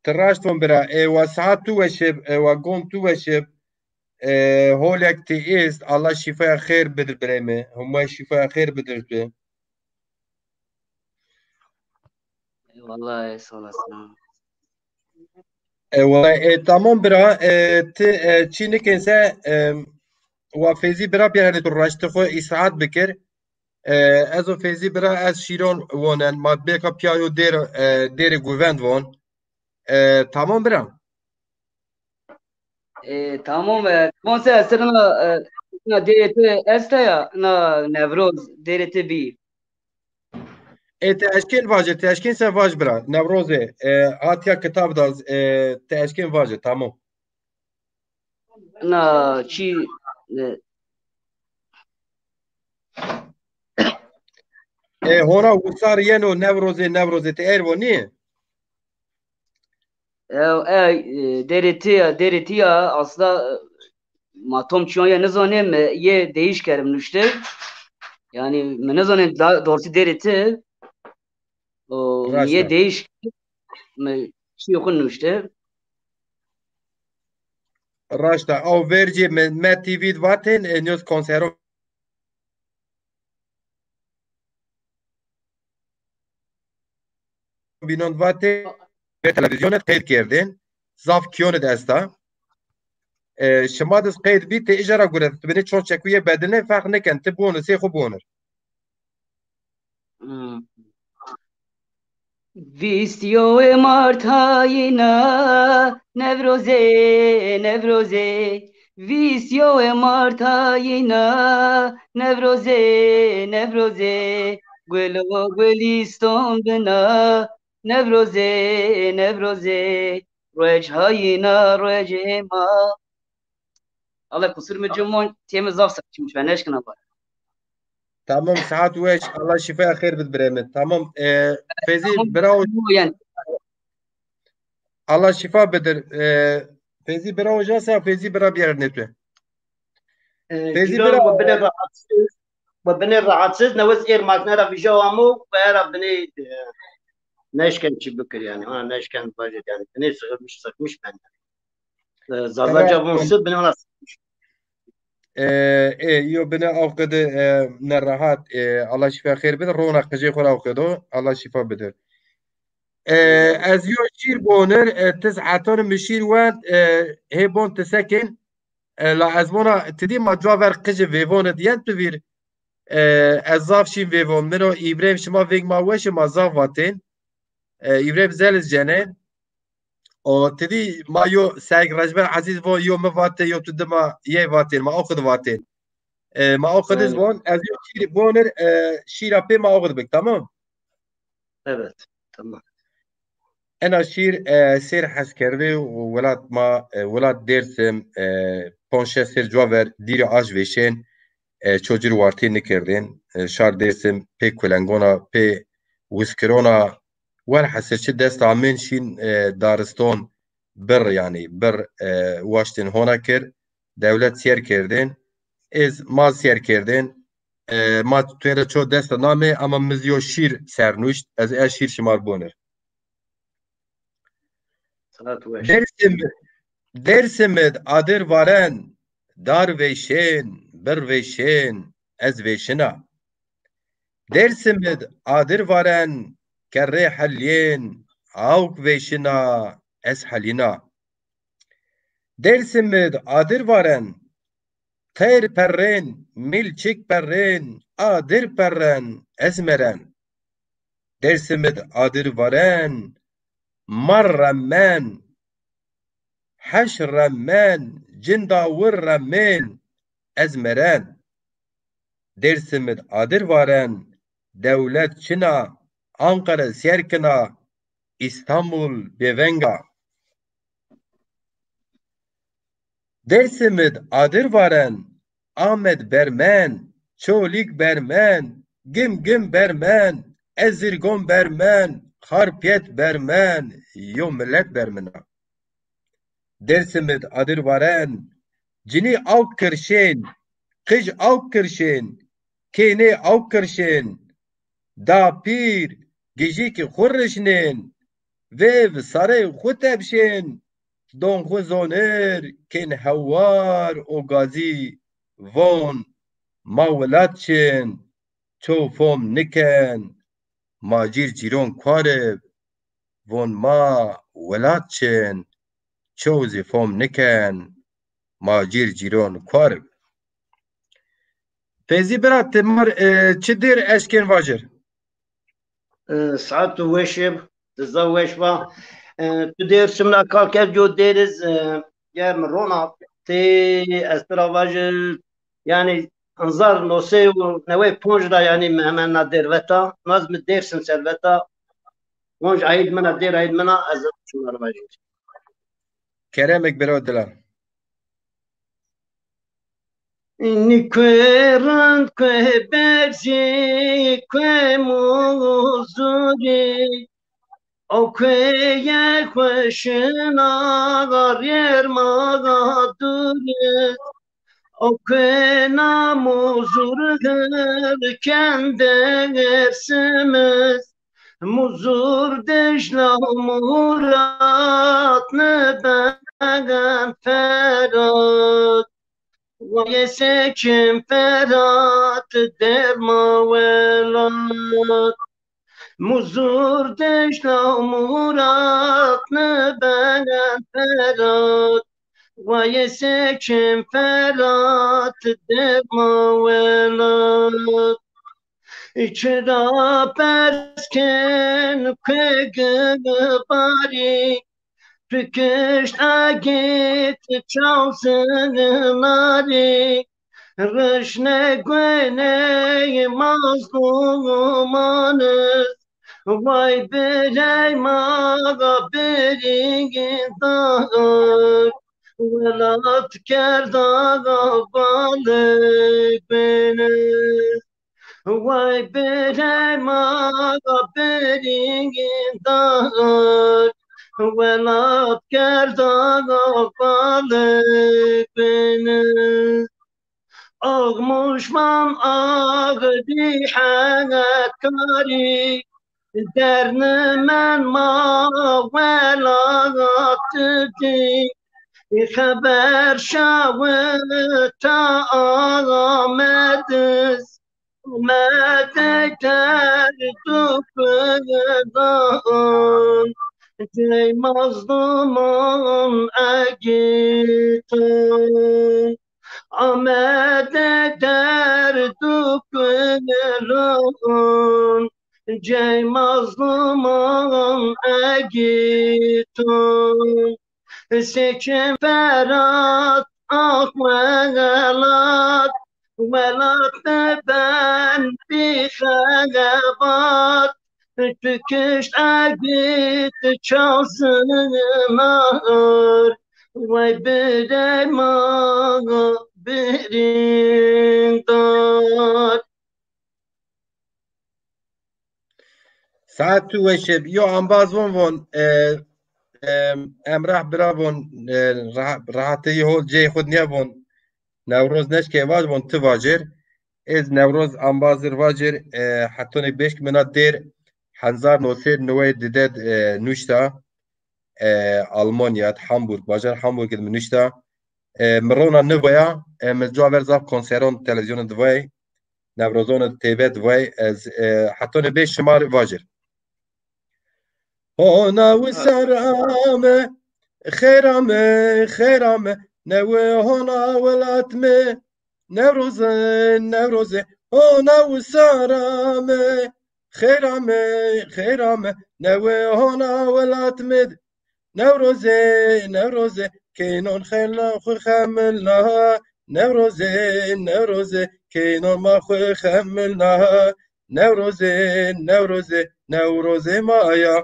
Tiraşton bira ve saat tu veşib ve gon tu veşib holek te ist Allah şifa hayır bedir bireme. Huma şifa hayır bedir be. vallahi sağ olasın. Vallahi tamam bira te çinikense ve fezi bira bir hani turaştı xo isaat bikir. Ez o fezi bira ez şiron vonen madbe kapyayo der guvend von. Tamam bira. Tamam konser sırna na DRT esta ya na Nevroz DRT bir Teşkin vacı, teşkin se vac bira. Nevroze. Hatya kitap da teşkin vacı, tamam. na çi Hora usar yeno nevroze te ervo niye? DRT ya aslında matom çiyonya ne zanem ye değiş kerim nüşte yani ne zanem doğrusu DRT o ye Raşta. değiş çi yokun nüşte Raşta. Av verci me TV vaten nöz konsero binon vaten televizyonet qeyd kerdin. Zaf kiyonet esta. شما دست قید بی تی اجرا گرفت بینی چون چکویه بدنه فرق نکن تی بونر سی خوب بونر Vistio Martayina Nevroze Nevroze Vistio Martayina Nevroze Nevroze Gwelo Gweliston bina Nevroze Nevroze Rejhayina Rejema Allah kusur mu cumon temiz zaf saçmış ben eşkına var. Tamam saat veş Allah şifa hayır bit biremet. Tamam fezi bravo Yani Allah şifa bedir. Fezi bravo jasa fezi bra bir yer netwe. Fezi جلال bra وبني rahatsız وبني rahatsız نوز إير ماكنرا في جوامو ويرا بني neşken çi bikir yani ona neşken bajet yani beni sıkmış ben. Zazaca bunsu beni ona sıkmış. yo bina avqede ne rahat Allah şifa hayır bedir. Rona kıcı khora avqedo Allah şifa bedir. از یو شیر بونر تسعتون مشیر وان هیبون تسکن لا از بونا تدی ما جوار قجه ویوان دیان تویر از زاف شین ویوان منو ایبریم شما ویگ ما وش ما زاف واتین ایبریم زلز جنه او تدی ما یو سایگ رجبر عزیز و یو مواته یو تد ما یه واتین ما آخد واتین ما آخد از بون از یو شیر بونر شیر اپی ما آخد بک تمام Evet. Tamam. أنا شير سير حسكري ولات ما ولات ديرسم بونشة سير جوافر ديري آج ويشين çocuğu vartı nikirdin şar dersim pe kulangona pe wiskirona wal hasırçı dest amin şin dariston bir yani bir waştin hona kir devlet siyer kirdin ez ma siyer kirdin ma tuyere ço dest name ama mizyo şir sernuşt ez şir şimar bonir Saat veş. dersim dersimid adir varen dar veşen bir veşen ez veşina Dersimid adir varen kerre halyen avk veşina es halina. Dersimid adir varen teyr perren milçik perren adir perren ezmeren. Dersimid adir varen marrammen haşrammen cindavurrammen ezmeren. Dersimid adir varen devlet çina Ankara serkina İstanbul bevenga. Dersimid adir varen Ahmet Bermen Çolik Bermen Gim Gim Bermen Ezirgon Bermen Harpiyet Bermen Yo millet Bermena. Dersimid adir varen Cini avk kirşen Kış avk kirşen Kene avk kirşen Da pir gejiki xurrişnin Vev sarı xutebşin Don xuzoner ken hewar o gazî von ma welatçin ço fom niken ma cîr cîron kwarib von ma welatçin ço zî fom niken ma cîr cîron kwarib. Fêzî bira temar çi dêr eşkên vacir? ساعت وشب تزوج با تدير شمنا كالكال جو ديرز يا مرونا تي استرافاج يعني انظار نوسي ونوي بونج دا يعني مهمنا دير وتا ناز مدير سنسر وتا بونج عيد منا دير عيد منا ازم شمنا رواجي Keremek bira dilan. Ni kwerand kwe berji kwe muzuri o kwe yer kwe shina gar yer maga duri o kwe na muzur gar kende ersimiz muzur dejla murat ne began ferad ويسكن فرات الدمى ولات مزور دشنا مرات نبنا فرات ويسكن فرات الدمى ولات İçra persken kegabari Tüküşt agit çalsınları Rışne güne mazlumanız Vay birey maga biringin dağır Velat kerdaga balık beniz Vay birey maga biringin dağır Velat kerdaga balık beniz Ağmışman ağdi hangakari Dernimen ma velat tüdi Haber şavıta ağamediz Medeter dükkan Cey mazlumun egitin Ahmet'e derduk verirun Cey mazlumun egitin Seçim ferat ah velat Velat ben bir xebat تكشت عقيت تشازنمار وبدأ ما بريندار ساعت تو وشب یو انباز ون امرح برابون راحتی هول جی خود نیابون نوروز نشکه واج بون تو واجر از نوروز انبازر واجر حتونی بشک منا دیر 1999 نوشتا Almanya Hamburg bajar Hamburg من نوشتا مرونا نویا مجاور زاف کنسرون تلویزیون دوای نوروزون تیوه دوای از حتونی بش شمار واجر هونا وسرامه خيرامه خيرامه نوي هنا ولاتمه نوروزه نوروزه هنا وسرامه خيرامه خيرامه نوي هنا ولاتمه نوروزه نوروزه كينون خيلنا خو خملناها نوروزه نوروزه كينون ما خو خملناها نوروزه نوروزه نوروزه مايا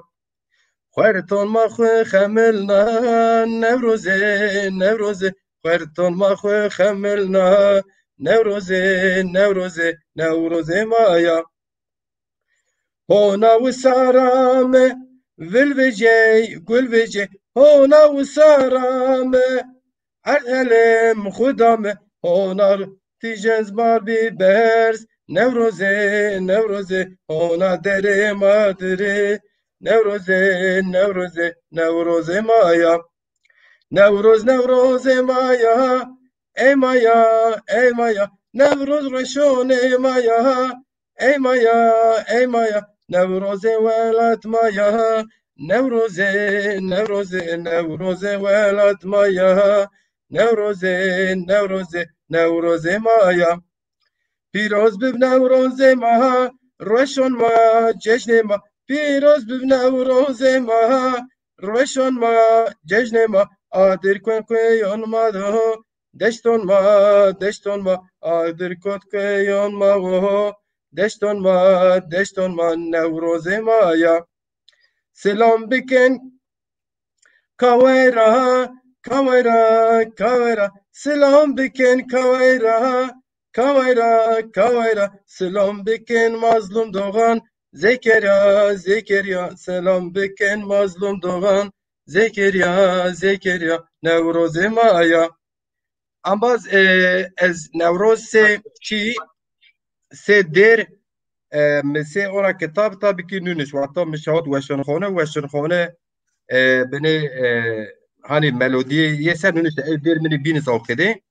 خورتون ما خو خملنا نوروزه نوروزه خورتون ما خو خملنا نوروزه نوروزه نوروزه مایا هونا وسارامه vilvece gülvece ona usarame erhelem khudame onar tijez bar bi bers nevroze nevroze ona dere madre nevroze nevroze nevroze maya nevroz nevroze maya ey maya ey maya nevroz reşon ey maya ey maya ey maya nevroze velat maya nevroze nevroze nevroze velat maya nevroze nevroze nevroze maya پیروز بب نوروز ما روشون ما جشن ما پیروز بب نوروز ما روشون ما جشن ما آدر کن کویون ما دو دشتون ما آدر کن کویون ما و دشتون ما نوروز ما یا سلام بکن کاویرا کاویرا کاویرا سلام بکن کاویرا Kavayra, kavayra, selam beken mazlum doğan, Zekeriya, Zekeriya, selam beken mazlum doğan, Zekeriya, Zekeriya, Nevroz maya. Ambaz ez Nevroz se der se ora kitap tabii ki nünüş vatta mişahut veşenxone beni hani melodiye yeser nünüş der mini biniz okede.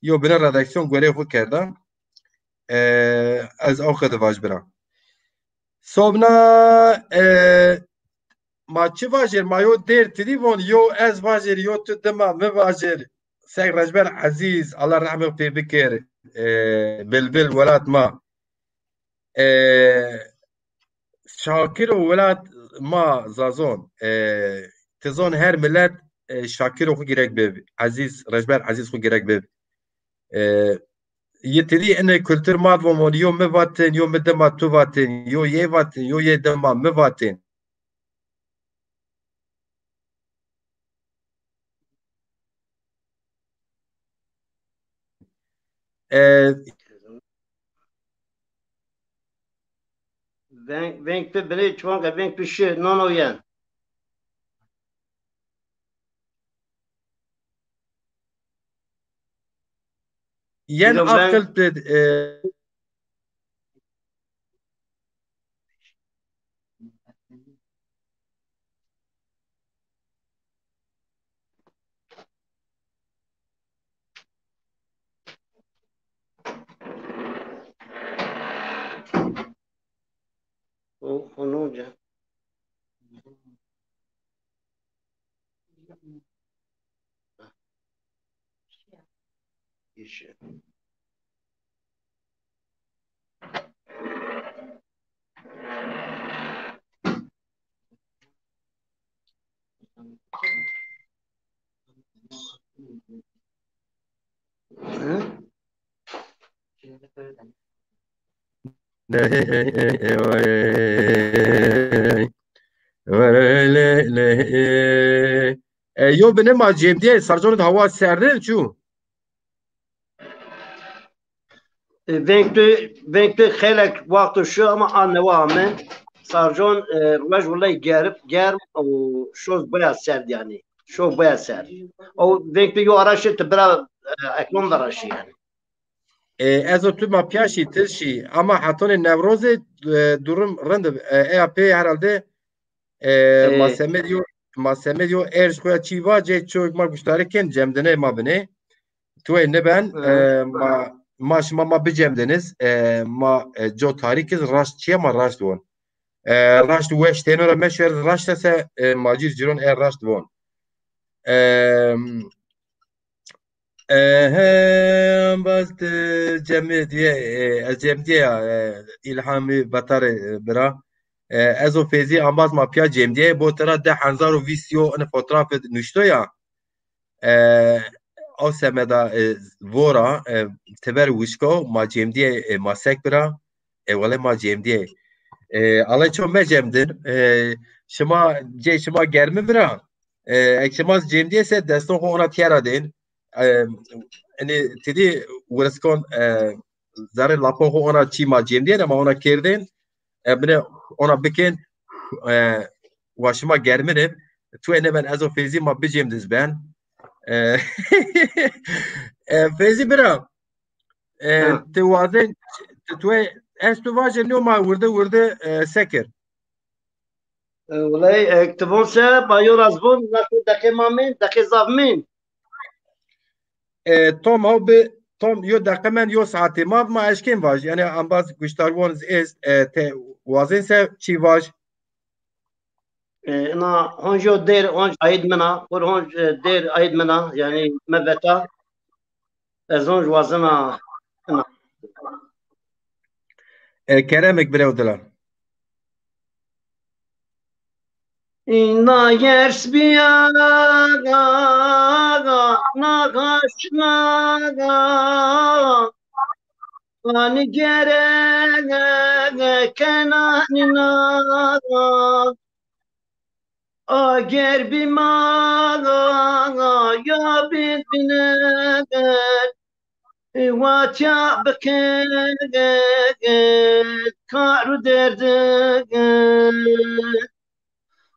Yo bine redaksiyon görev xwe kerda ez ew xwe divajbira. Sobna ma çi vajêr ma yo dêr tirî von yo ez vajêr yo tu dima min vajêr seg Rejber Ezîz Allah rehmê pê bikir bilbil welat ma Şakir û welat ma Zazon tizon her millet Şakir xwe girek bib Ezîz Rejber Ezîz xwe girek bib yeteri ene kültür madvamon yo me vatin yo me dema tu vatin yo ye vatin yo ye dema me vatin Venk pe bile çwanka venk pe şi nono yen. yen Dilo ben akıl o ne olacak? İşi. Hı? Yo benim acem diye sarconun hava serde çu. Venkli xelek vakti şu ama anne vamen sarjon roj vallahi germ o şoz baya sert yani. Şov baya sert. O venkli yo araşı tebra eklon daraşı yani. Ez o tu ma piyaşi tirşi ama hatonê Newrozê durum rind EAP herhalde masemediyo erj xoya çîva cê çok ma guştarekên cemdine ma binê tu ne ben ma şima ma bicemdiniz ma co tarikiz raş çiye ma raş dibon raş weş tenora meşer raş se macir ciron raş dibon bast cemê diye ez cem diye ilhamî betar bira ez o fêzî ambaz ma piya cem diye bo tera de hezar û vîsyo in fotoğrafê nuştoya o semeda vora teber wişko ma cem diye ma sek bira wele ma cem diye alay ço me cemdin şima cê şima germi bira ek şima cem diye se deston xwe ona tiyara din yani tedi weskon zare lapo xwe ona çî ma cem diye ama ona kirdin bine ona bikin başıma germinim. Tu ene ben ez o fezi ma bicem diz ben. Fezi bira. Tu vazen tu ez tu vajen no ma wurde sekir. Vallahi ektibon se bayor azbun nakı dake mamin dake zavmin. Tom abi Tom yo dakimen yo saati mav ma eşkin vaj. Yani ambaz guştar ones is te vazen se çi vaj. انا هونجو دير هونج عيد منها ور هونج دير عيد منها يعني مبتا زونج وازنا انا Keremek bire odala. إنا يرس بياغا نغشناغا أني جرى كنانيناغا أجر بماغا يا بنت بناغا واتيا بكيت كارو دردك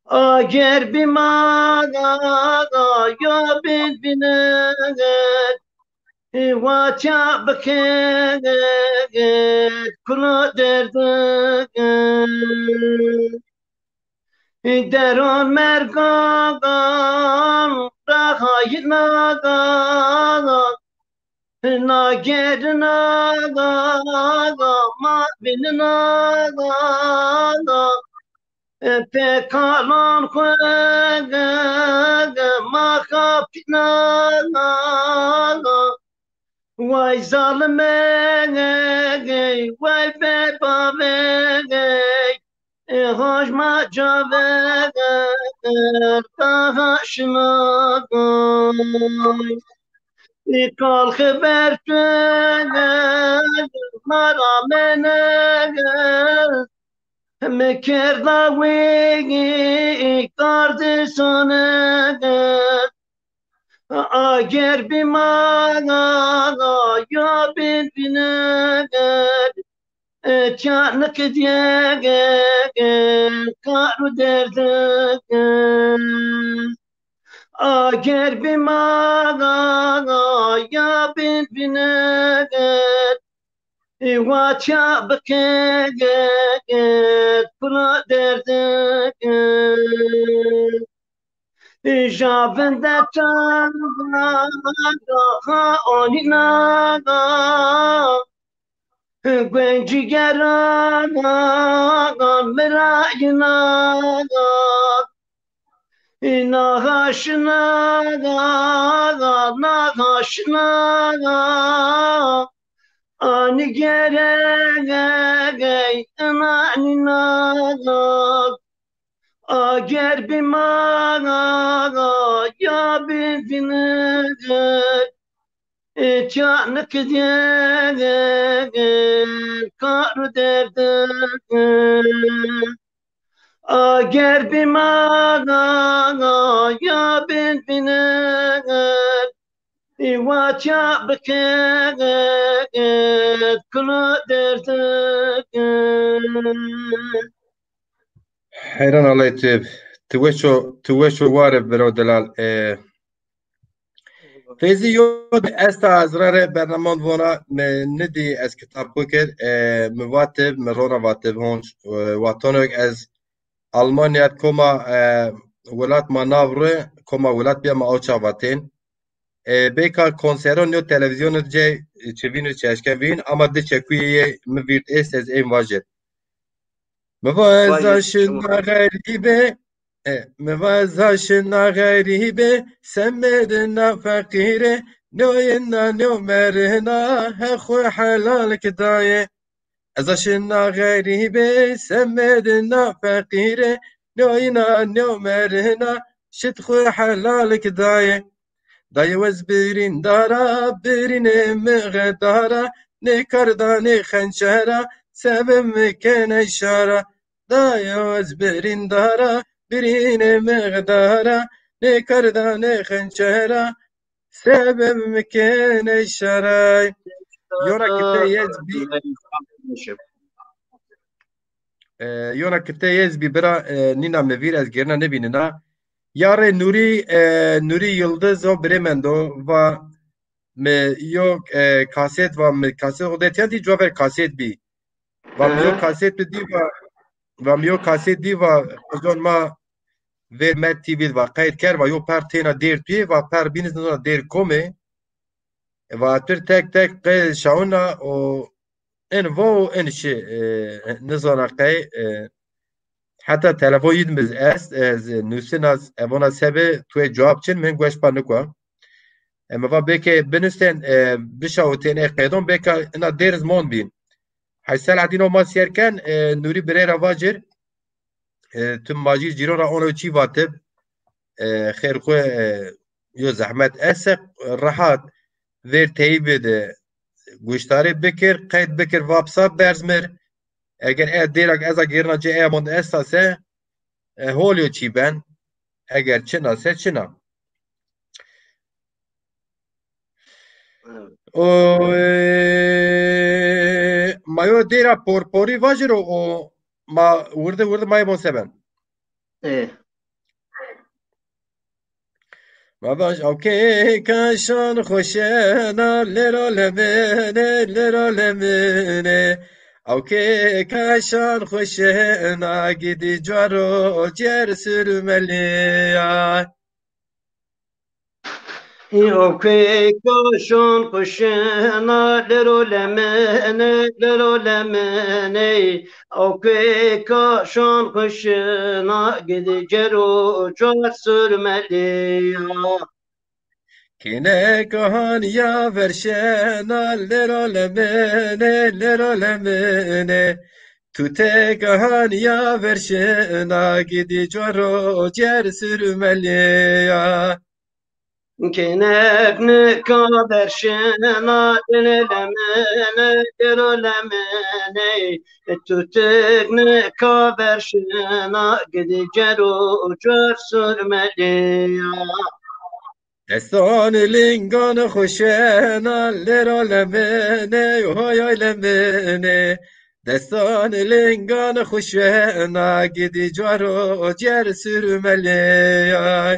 اگر بماغا يا بنت بناغ واتيا بكيت كارو دردك درون مرغاغا راهاي ناغا ناگر ناغا ما بن ناغا پکالان خواه ما خاپی ناغا وای ظالمه وای ببابه هاش ما جاوه تهاشناغا کال خبر مرا منه مکردا ویگی کاردشانه اگر بیمانا یا ببینه چانک دیگه کارو درده اگر بیمانا یا ببینه واتیا بکت پرا دردک جابنده چنگا آنی ناگا گوینجی گرانا مرای ناگا ناغاش ناغا Ani gerek anani naga ager bimana ya bintine Canık diye kar derdim. Ager bir mana ya ben biner Iwacha bıket kula derdim. حيران الله يتوب. توشو وارب برو دلال. فیزی یود استا ازرار برنامه وانا ندی از کتاب بکر مواتب مرونا واتب هونش واتونک از آلمانیا کما ولات ما ناوره کما ولات بیا ما اوچا واتین بیکار کنسرون یا تلویزیون جه چوین چشکن وین اما ده چکویه مویرد است از این واجد Vay موازاشنا غریبه موازاشنا غریبه سمرنا فقیره نوینا نومرنا هخو حلال کدایه ازاشنا غریبه سمرنا فقیره نوینا نومرنا شتخو حلال کدایه دایه وز برین دارا برین مغدارا نکردان خنچرا سبب مکن اشاره دایه وز برین دارا برین مغدارا نکردان خنچرا سبب مکن اشاره یونا کته یزبی یونا کته یزبی برا نینا مویر از گرنا نبیننا یاره نوری یلدز و برمندو و میو کاست و کاست خودت یادی جوابر کاست بی و میو کاست دی و میو کاست دی و کجان ما و مت تیوی و قید کرد و یو پر تینا دیر توی و پر بینز نزونا دیر کومه و تر تک تک قید شاونا و این و این شی نزونا قید حتی تلفون یدمز است از نوسین از اونا سبه توی جواب چن من گوش پا نکوا اما با بکه بنستن بشاوتین قیدون بکه اینا دیرز مون بین حیثل عدینو ما سیرکن نوری بره را واجر تم ماجیر جیرون را اونو چی واتب خیر خواه یو زحمت اسق راحت ویر تیبه ده گوشتاری بکر قید بکر وابسا برزمر اگر دیرک از گیرنا جه ایمون اساسه هولیو چی بن اگر چنا سه چنا o mayo dera porpori vajro o ma wurde mayo bon seben ma baş okay kaşan hoşena lero lemene okay kaşan hoşena gidi caro cer sürmeli ya Okay, koşun kuşuna lemene Okay, koşun kuşuna gidecek uçak sürmeli ya. Kine kahan ya verşena lero lemene Tute kahan ya verşena gidi coro cer sürmeli ya Kinek ne kadar şena lemene Tutek ne kadar şena gidecek uçak sürmeli ya. Destan lingan خوشنا لرا لمنه های لمنه دستان لنگان خوشنا گیدی جارو جر سرملی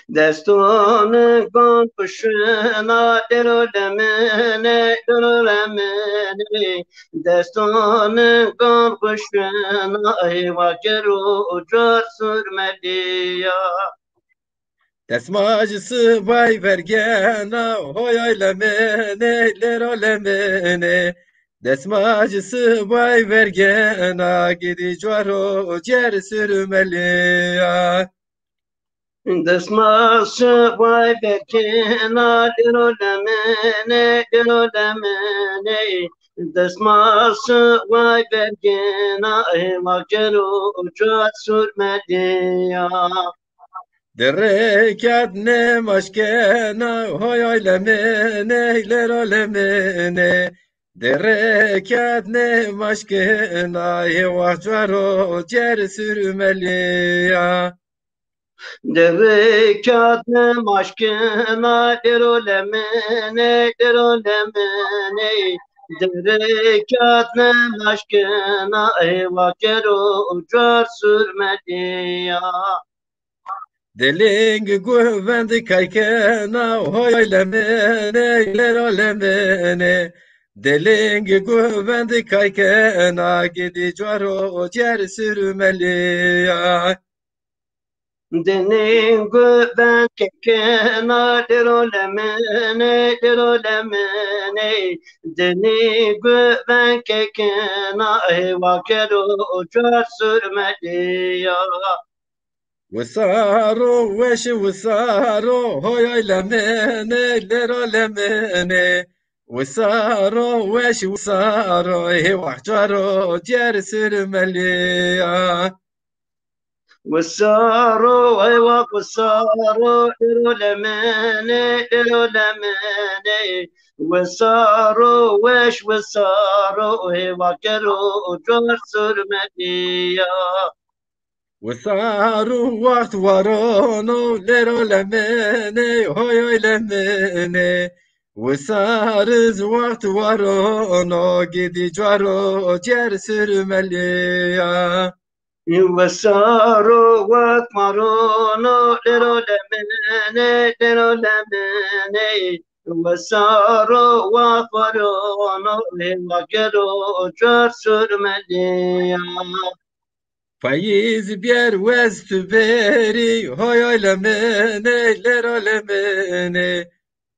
Destanı kan kuşuna lemene Destanı kan kuşuna eyvacır ucar sürmeli ya. Desmacısı vay vergena hoy lemene lero lemene Desmacısı vay vergena gidi caro cer sürmeli ya Desması vay bekina lemene Desması vay bekina eyvacır ucar sürmeli ya. Derrekat ne maşkena hoy oylemene ler olemene Derrekat ne maşkena yevahcaro cer sürmeli ya Derekatne maşkına derolemene Derekatne maşkına evakero ucar sürmeli ya Deling güvendi kaykena hoy oylemene ler olemene Deling güvendi kaykena gidi caro cer sürmeli ya Deningu ben kekena derolemene Deningu ben kekena evakero ucar sürmeli ya وسارو وش وسارو هوي لمني لرا لمني وسارو وش وسارو هي وحجارو جرسر مليا والسارو أيوة والسارو ديرو لماني والسارو وش والسارو أيوة كرو جور سرمدية وسارو وقت ورانو لرا لمني هوي لمني وسارز وقت ورانو جدي جارو جرسر مليا والسارو وكمارونو ديرو لماني والسارو وفرونو أيوة كرو جور سرمدية Faiz bier west beri hoy lemene lero lemene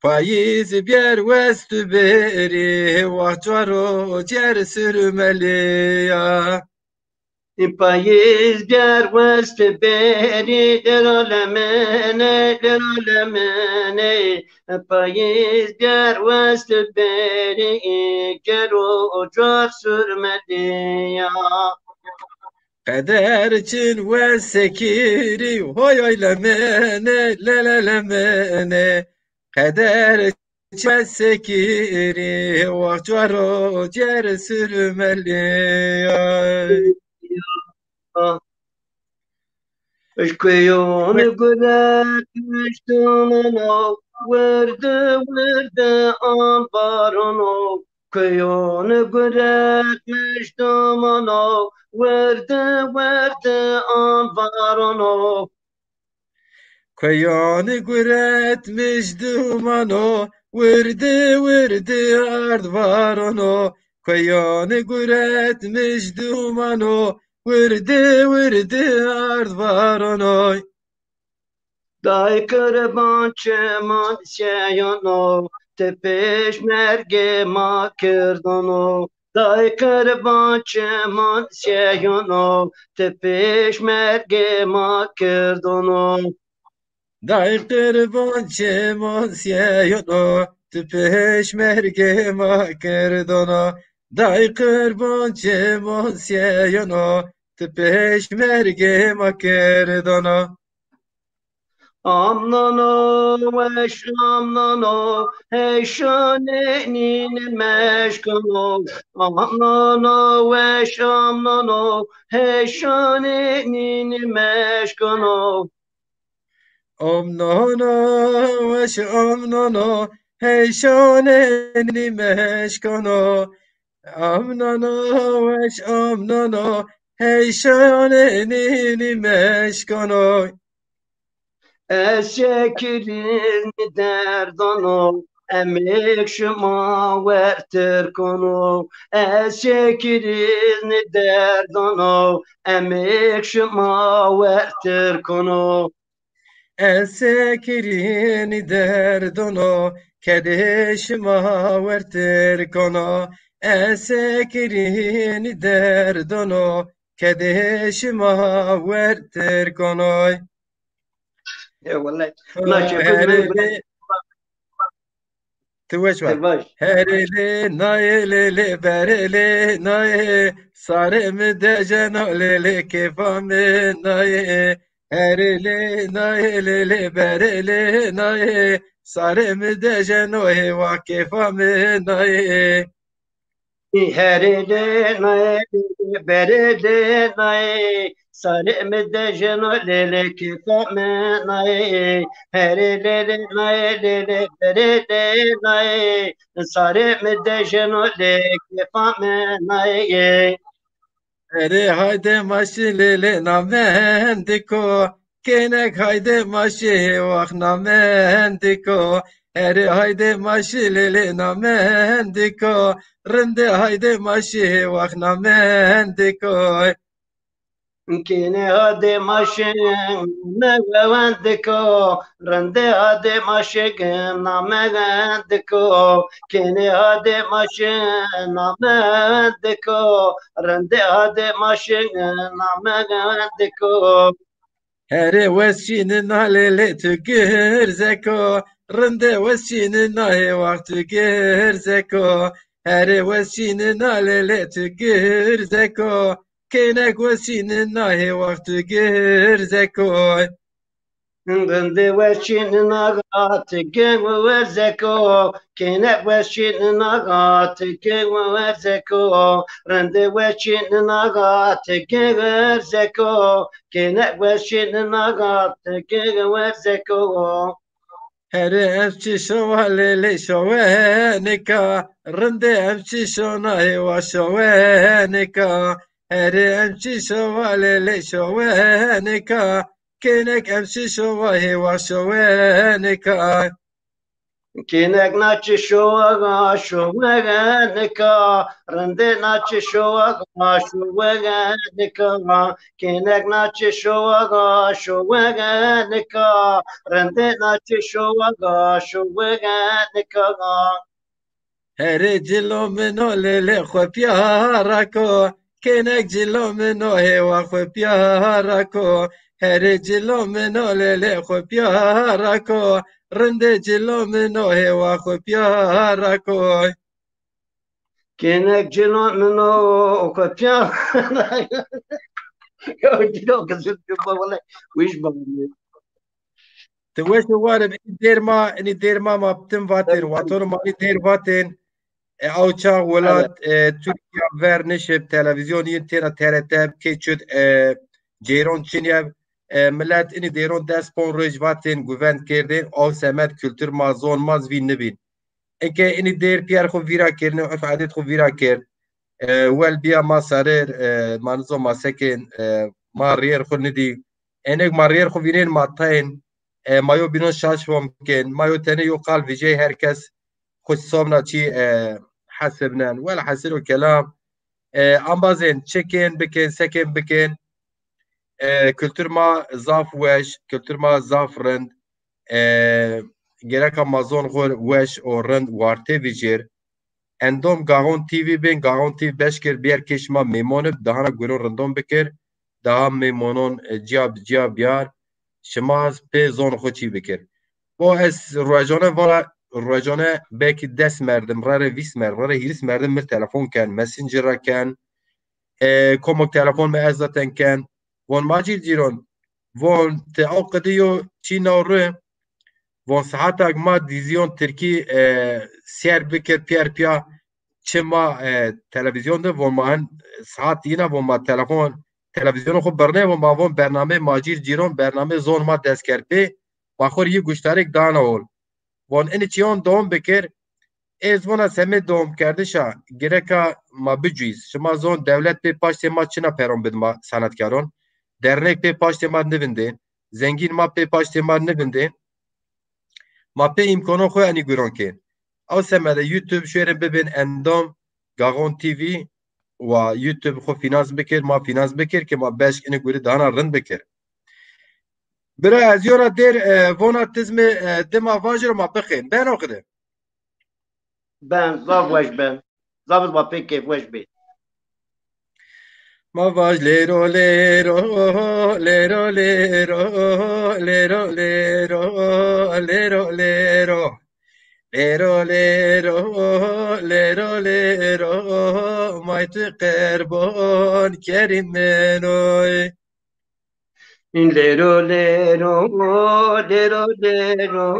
Faiz bier west beri wacharo cer sürmeli ya País biar west beri derolemene País biar west beri kero ocar sürmedi ya Kader için ve sekiri hoy lemene lele lemene Kader için ve sekiri wacharo cer sürmeli ya Eşkıyonu güretmiştümünü verdi ambarını Kıyonu güretmiştümünü verdi ambarını Kayani guretmiş dumano, vırdı vırdı ardvarano. Kayani guretmiş dumano, vırdı vırdı ardvarano. Dai kırban çeman seyano Tepeş merge makırdano Dai kırban çeman seyano Tepeş merge makırdano Dai kırban çeman seyano, tüpeş merge makerdano. Dai kırban çeman seyano, tüpeş merge makerdano. Amnano eş amnano Heşanenin meşkano Amnano eş amnano Heşanenin meşkano Om no no, wesh om no no, hey shone ni meshkono. Om no no, wesh om no no, hey shone ni meshkono. Eşekirin derdano emek şuma vertir konu Eşekirin derdano emek şuma vertir konu Esekirin derdono, kedesh maverter kono. Esekirin derdono, kedesh maverter kono. Vallahi naşefin mi Herede Tıvaş var. baş Herele nayelele berele naye sarem de jenolele kefame naye Erele naelele berele nae sarem de jenohe vakefa me nae Herede nae berede nae sare me de jeno lele kifa me nae herede nae lele berede nae sare me de jeno lele kifa me nae Ere hayde maşilele namendiko kenek hayde maşi vah namendiko Ere hayde maşilele namendiko rende hayde maşi vah namendiko Kine hade maşın megavendiko rende hade maşın namegendiko kine hade maşın namegendiko rende hade maşın namegendiko Here wesçinin halele tükür zeko rende wesçinin nahe vah tükür zeko Here wesçinin halele tükür zeko kenek wesçinin nahe vah tükür zeko rende veşin nagat gen vezeko kine veşin nagat gen vezeko rende veşin nagat gen vezeko kine veşin nagat gen vezeko Here emçi şovalele şovenika rende emçi şonahe vah şovenika Here emçi şovalele şovenika kenek emçi şovahe vah şovenika Kinek naçı şovaga şovegenika rende naçı şovaga şovegenika kinek naçı şovaga şovegenika rende naçı şovaga şovegenika Here cilo mino lele xwe pyara ko kenek cilo mino hewa xwe pyara ko Here cilo mino lele xwe pyara ko rinde cilo mino hewa xwe pyara ko kinek cilo mino kopya cilo kızıl valla wish bana Te weş warib ini derma ma ptim vatin waton ma ini der vatin Awça welat Türkiye ver nişib televizyoniyên têra TRT keçût cêron çinyev millet inî dêron despon rêjvatên guvend kirdin av semet kültür ma zon maz vîn nibîn. Eke inî dêr piyer xwe vîra kirin û adet xwe vîra kir wel biya ma sarir ma nizo ma sekên ma rêyer xwe nidî enek ma rêyer xwe vînên ma tayên mayo bînon şaş vom bikin mayo tenê yo qal vijey herkes xwe somna çî حسبنا ولا حسنوا كلام امبازين تشيكن بكن سكن بكن kültür ma zaf weş kültür ma zaf rind gerek amazon gol weş o rind warte vijir endom gaon tv ben gaon tv beşkir bir keşma memonib daha gurun rindom bikir daha memonon ciyab yar şimaz pe zon xoçi bikir o es rojone vara rojane belki des merdim rare vis merdim rare hiris merdim mir telefon ken messenger ken komok telefon me zaten ken von majid jiron von te awqdiyo çinawre von saatak ma dizyon Türkiye ser bikir pier pia çima televizyonda von man saat yine von ma telefon televizyonu xo berne von ma von bername majid jiron bername zon ma deskerpe baxor yi guştarek dana ol von iniçiyon doğum bikir ez vona seme doğum kerdişa gereka ma bicüiz şima zon devlet pe paşte ma çina peron bidma sanatkaron dernek pe paşte ma nivinde zengin ma pe paşte ma nivinde ma pe imkanı xo ani guronke aw semede YouTube şerin bibin endom Garon TV ve YouTube xo finans bikir ma finans bikir ki ma beş ini guri dana rind bikir Bira ez yora der vona tizme dema vajro ma bixin ben okudu ben zav weş ben zav ba pek weş be Ma vaj lero lero lero lero lero lero lero lero lero lero lero lero mayt qerbon kerim menoy Lero lero lero lero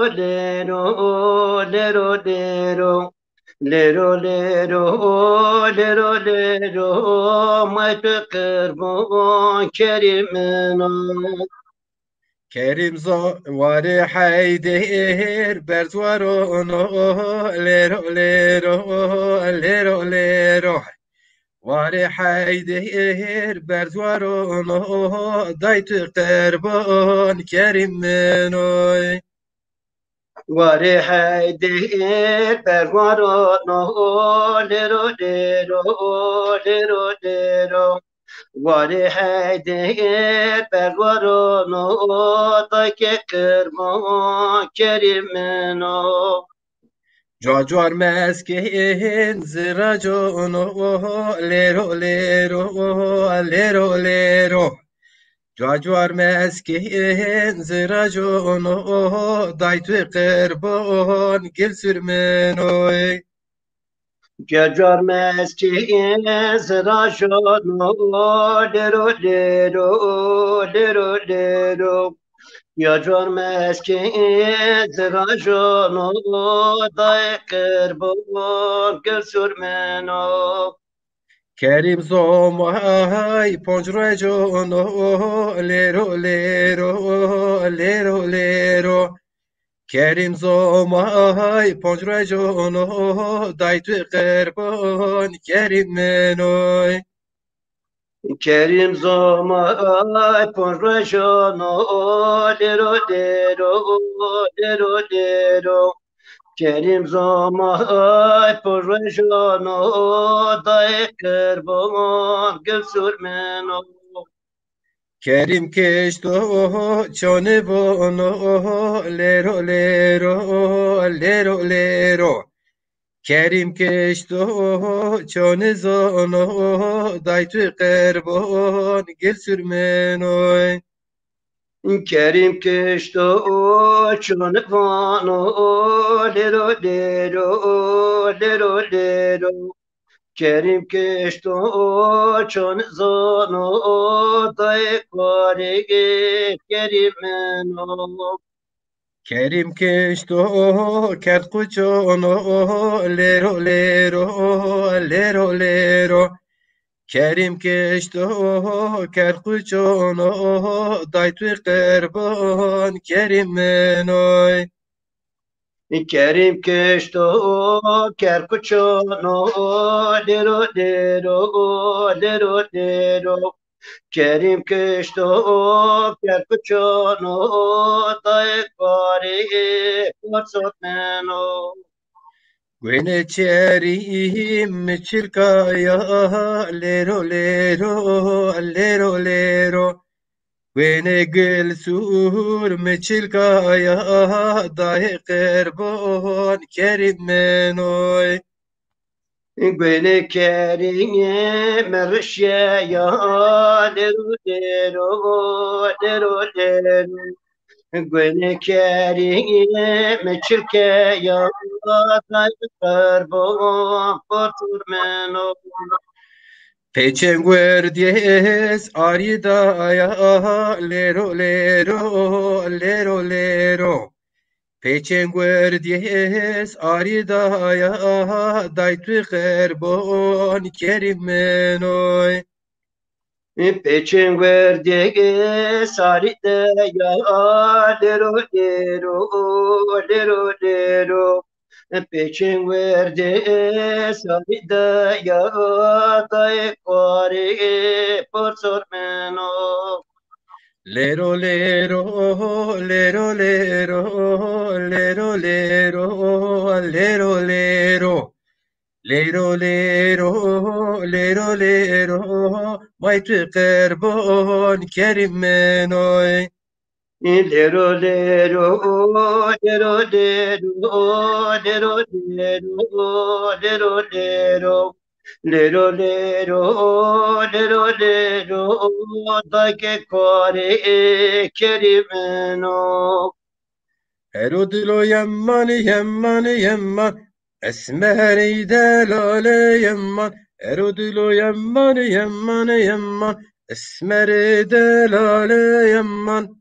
lero lero lero lero lero lero lero lero mayt kırbon kerimin Kerim zavarı hayder berzvaro no lero lero lero lero varı hayder berzvaro no dayt kırbon kerim menoy Wari hayder perwaro no lero lero lero lero Wari hayder perwaro no take kermo kerimeno Cacar meskin ziracono lero lero lero lero Cacar meskin ziracono daytı kırbon gel sürmenoy Gecar meskin zrajo no lero lero lero lero Gecar meskin zrajo no day kerbon gel sürmeno Kerim zomay poncrecono lero lero lero lero Kerim zomay poncrecono daytı kırbon kerim menoy Kerim zomay ponrejo no lero lero lero lero Kerim zomay ponrejo no day kerbon gel sürmeno Kerim keşto çone bono lero lero lero lero Kerim keşto çone zono daytı kırbon gel sürmenoy Kerim keşto çonvano lero lero lero lero Kerim keşto çon zono day kore kerimeno Kerim keşto kert kuçono lero lero lero lero Kerim keşto kert kuçono daytı kırbon kerim menoy Kerim keşto kerkuço no lero lero lero lero Kerim keşto kerkuço no day kare kotsotmeno Gwene çerim çirkaya lero lero lero lero Gwene gül sur meçilkaya dahi kırbon kerim menoy Gwene keringe merşye ya lero lero lero lero Gwene keringe meçilke ya karbon poturmeno Peçen guardies aridaya lero lero lero lero Peçen guardies aridaya daytı kırbon kerim menoy Peçin verdiği sarıda ya lero lero lero lero Peçin verdiği sarıda ya day kore por sormeno Lero lero lero lero lero lero lero lero Lero lero lero lero Maytı kırbon kerim menoy Lero lero lero lero lero lero lero lero Lero lero lero lero da che cuore kerimeno Erodilo yemman yemman yemman Esmeri delale yemman Erodilo yemman yemman yemman اسمر دلال يمان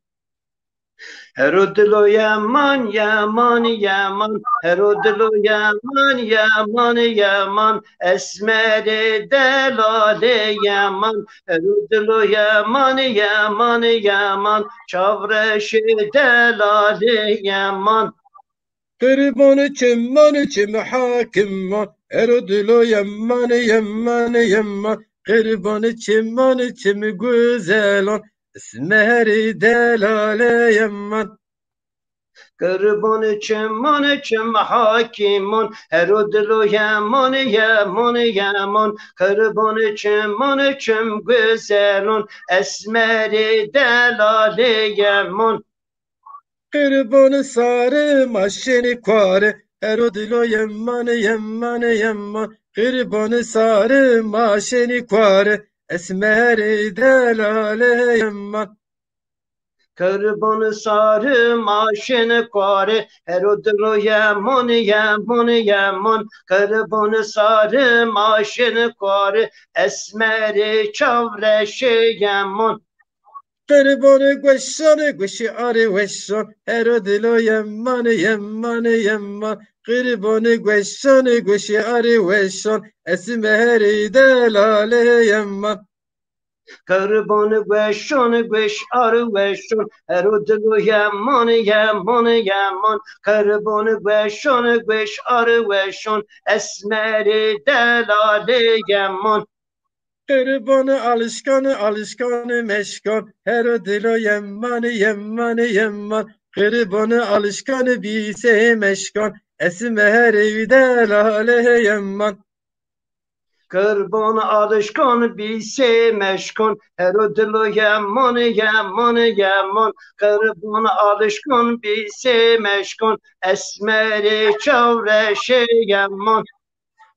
هرودلو yaman yaman yaman Herodilo yaman yaman yaman Esmeri delale yaman Herodilo yaman yaman yaman Çavreşi delale yaman قربان چمان چم حاكمان اردلو يمان يمان يمان قربان چمان چم güzelon اسمر دلال يمان Kırbanı çım hakimun Herodilo yaman yaman yaman Kırbanı çım güzelun Esmeri delale yaman قربان ساره ماشینی کواره اردلو يمان يمان يمان قربان ساره ماشینی کواره اسمر دلال يمان Kırbanı sarı maşını kare Herodilo yaman yaman yaman Kırbanı sarı maşını kare Esmeri çavreşi yaman قربان گوشان گوشی آره وشان اردلو يمان يمان يمان قربان گوشان گوشی آره وشان اسمر دلال يمان Kırbanı güeş arı güeşon Herodilo yaman yaman yaman Kırbanı güeş arı güeşon Esmeri delale yaman قربان alışkan alışkan meşkan اردلو يمان يمان يمان قربان alışkan bise meşkan اسمر دلال يمان Kırbanı alışkan bilse meşkun Herodilo yaman yaman yaman Kırbanı alışkan bilse meşkun Esmeri çavreşi yaman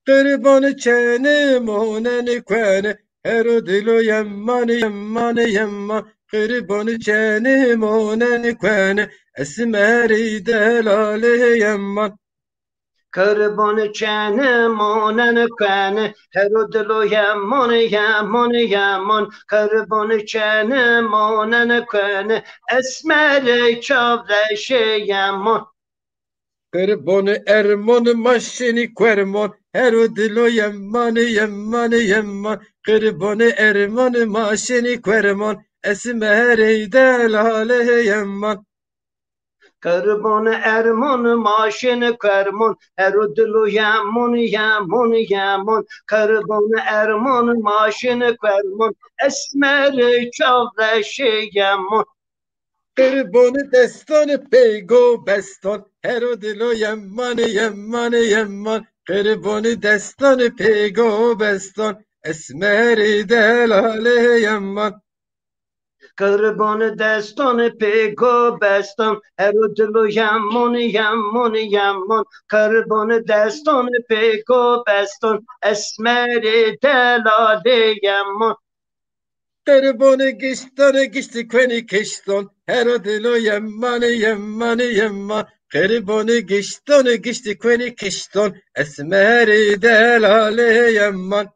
قربان چنه مونن کنه اردلو يمان يمان يمان قربان چنه مونن کنه اسمر دلال يمان Kırbanı çene monen kene Herodilo yaman yaman yaman Kırbanı çene monen kene Esmeri çavreşi yaman قربان ارمان ماشینی کرمان اردلو يمان يمان يمان قربان ارمان ماشینی کرمان اسمر دلال يمان Kırbanı erman maşını kerman Herodilo yaman yaman yaman Kırbanı erman maşını kerman Esmeri çavreşi yaman قربان دستان پیگو بستان اردلو يمان يمان يمان قربان دستان پیگو بستان اسمر دلال يمان Kırbanı destanı pego bestan Herodilo yaman yaman yaman Kırbanı destanı pego bestan Esmeri delale yaman قربان گشتان گشت کنی کشتان اردلو يمان يمان يمان قربان گشتان گشت کنی کشتان اسمر دلال يمان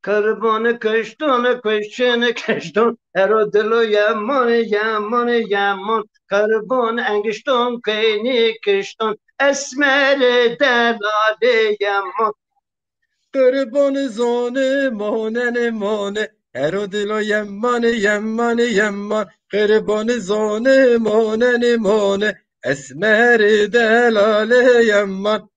Kırbanı kıştını Herodilo yaman yaman yaman Kırbanı engişton kıyni kıştın Esmeri delale yaman قربان زانه مانن مانه اردلو يمان يمان يمان قربان زانه مانن مانه اسمر دلال يمان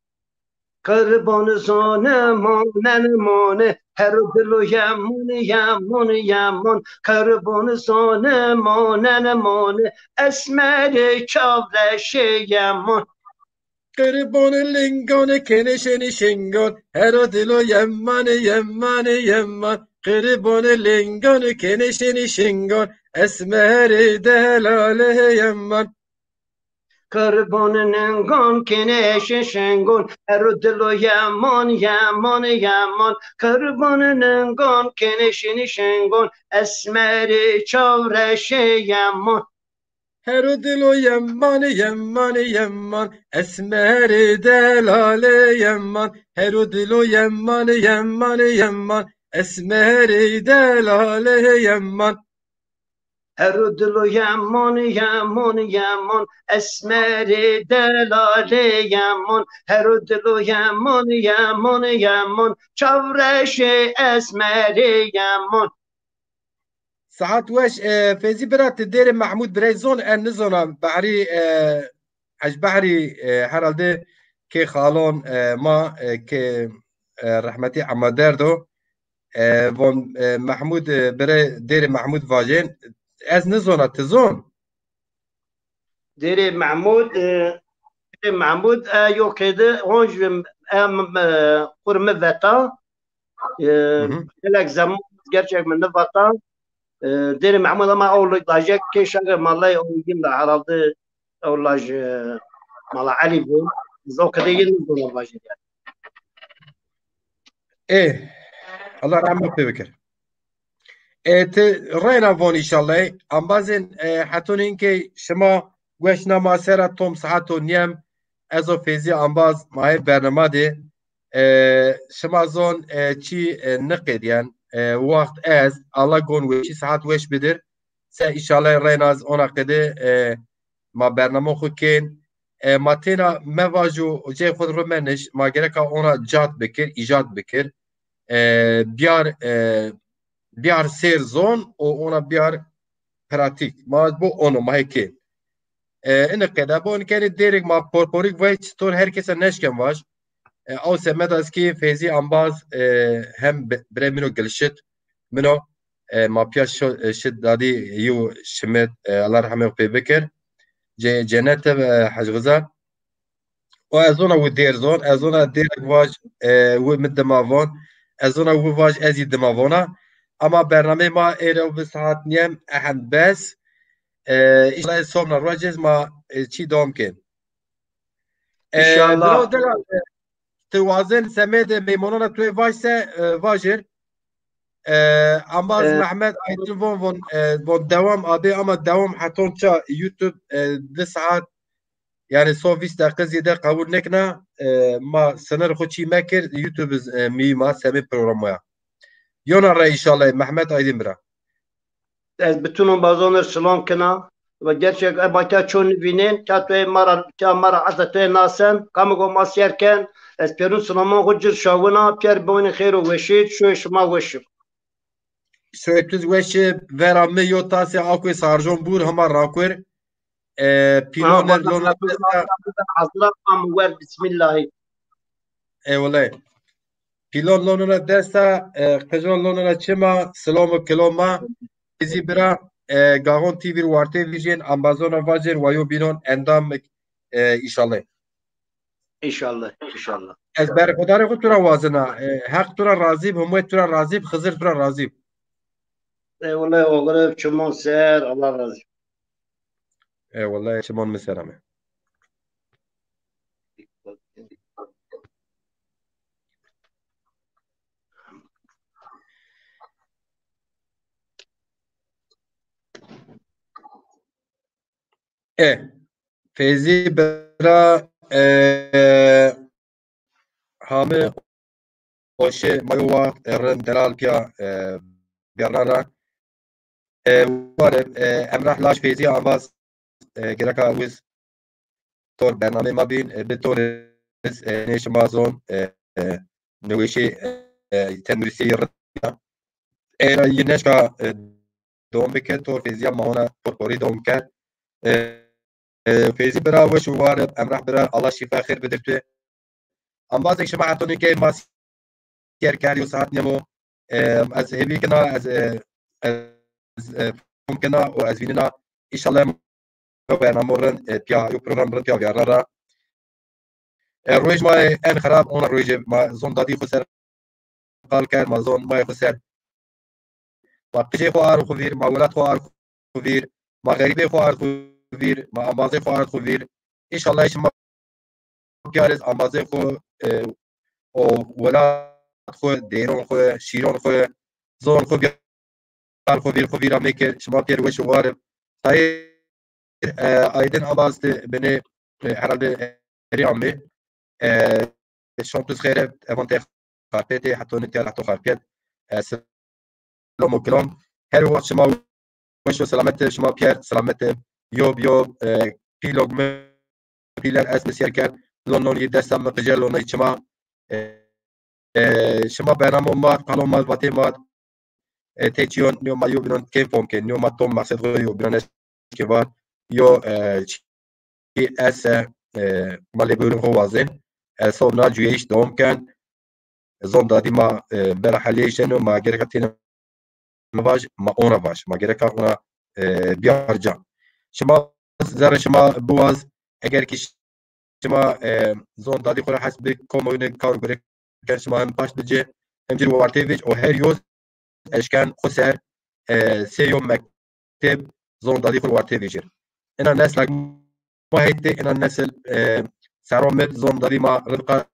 Kırbanı zone mone Herodilo yaman yaman yaman Kırbanı zone mone Esmeri çavreşi yaman قربان لنگان کنشنی شنگان اردلو يمان يمان يمان قربان لنگان کنشنی شنگان اسمر دلال يمان Kırbanının gon kineşi şengon Herodilo yaman yaman yaman Kırbanının gon kineşini şengon Esmeri çavreşi yaman اردلو يمان يمان يمان اسمر دلال يمان اردلو يمان يمان يمان اسمری دلاله یمان هر دلو یمان یمان یمان اسمر دلال یمان هر دلو یمان یمان یمان چورش اسمر یمان ساعات وش فيزي برات دير محمود بريزون ان نزونا بحري حج بحري هرالده كي خالون ما كي رحمتي عمادردو فون محمود بري دير محمود فاجين از نزونا تزون ديري محمود محمود يو كده هونج قرم فتا لك زمان gerçek من vatan deri Mahmud ama avlayacak ki şarkı malay olayım da herhalde avlaj mala Ali bu o kadar yılın dolar var yani. الله رحمه بكر رأينا فون إن شاء الله أم بازن حتون إنكي شما وشنا ما سرا توم ساعتو نيم أزو فيزي أم باز معي برنامه دي شما زون چی نقد يعني وقت از الله گون وشی ساعت وش بدر سه إن شاء الله رأينا از اونا قده ما برنامه خود کن ما تینا مواجو جای خود رو منش ما گرکا اونا جات بکر ایجاد بکر بیار سیر زون و اونا بیار پراتیک ما بو اونو ما هیکی اینه قده بو انکانی دیرک ما پورپوریک وی چطور هر کسا نشکن واش او سمت از که فیزی انباز هم برای منو گلشت منو ما پیاش شد دادی یو شمت الله رحمه و پی بکر جنت حجغزار و ازونا و دیر زون ازونا دیرک واج و مدماوان ازونا و واج ازی دماوانا اما برنامه ما ایره و بساعت نیم احند بس ایشالله صوبنا راجز ما چی دوم کن İnşallah. توازن سمید میمونان توی وایسه واجر امباز محمد ایتون وون دوام آبی اما دوام حتون چا یوتیوب 2 ساعت يعني صو 20 دقيقة زيادة قبول نكنا ما سنر خوشي ماكر يوتيوب مي ما سامي برنامج يونا رأي إن شاء الله محمد أيدين برا از بتونم بازونر سلام کنا و gerçek bakya çon binin katoy mara azatoy nasen kamugo masyerken ez perun selaman hujur şavuna per boyun khairu veşit şu şuma veşip سويتوز وش vera me yo tasi akwe sarjon bur hama rakwer piloner lona hazra am ver bismillah والله پیلون لونونا دستا قجان لونونا چما سلام و کلاما ازی برا گاهون تیویر وارته ویژن امازون واجر ویو بینون اندام ایشالله inşallah از بر خدای خود تورا وازنا حق تورا راضی همه تورا راضی خزر تورا راضی والله oğlum çumun ser Allah razı olsun والله چمون مسرمه فیزی برا همه باشه مایوا رن دلال پیا بیارنا وارد امرح لاش فیزی آواز گرکا ویز تور برنامه ما بین به طور نیش مازون نویشی تنویسی رد ایرا ینش کا دوم بکر تور فیزی ماهونا پورپوری دوم کرد فیزی برا وش وارد امرح برا الله شفا خیر بدرتوه ام باز شما حتونی که ما سیر کاری و ساعت نمو از هیوی کنا از ممکنه و از ویننا ایشالله برنامه رن پیا یو پروگرام رن پیا بیارنا رویج ما ان خراب اون رویج ما زون دادی خسر قال کرد ما زون ما خسر ما قجی خوار خویر ما ولاد خوار خویر ما غریبه خوار خویر ما امازه خوار خویر ایشالله شما بیارز امازه خو او ولاد خو دیرون خو شیرون خو زون خو بیار خو ویر میکر شما پیر وش وارد تای ایدن آواز بنه herhalde ريامي شامبس خير افانتي خاربيتي حتى نتيال حتى خاربيت سلام و کرام هر وقت شما وش و سلامت شما پیر سلامت یوب پیلوگ پیلر از مسیر کرد لونی دستم قجر لونی شما برنامه ما قانون ما وقتی ما تیچیون نیو ما یو بینن که فهم که نیو ما توم مقصد روی یو بینن که وار یو چی اس مالی برون خوازن صوب ناجویش دوم کن زون دادی ما بر حلیشن و ما گرک تین مواج ما اون باش ما گرک اون بیارجا شما زر شما بواز اگر که شما زون دادی خورا حسب کمونه کار گرک کن شما هم باش بجه همجور وارتی ویج و هر یوز اشکن خسر سیوم مکتب زون دادی خورا وارتی ویجر اینا نسل ما هیته اینا نسل سرامت زون دادی ما ربقا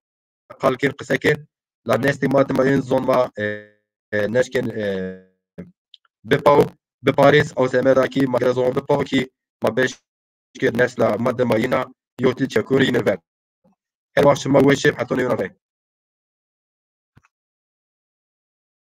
قالكين قساكين لا نستي ما تمين زون ما نشكن بباو بباريس او سمراكي ما زون بباو كي ما بيش كير نسلا ما دمينا يوتي تشكوري نرفع هل واش ما وش حطوني ونرفع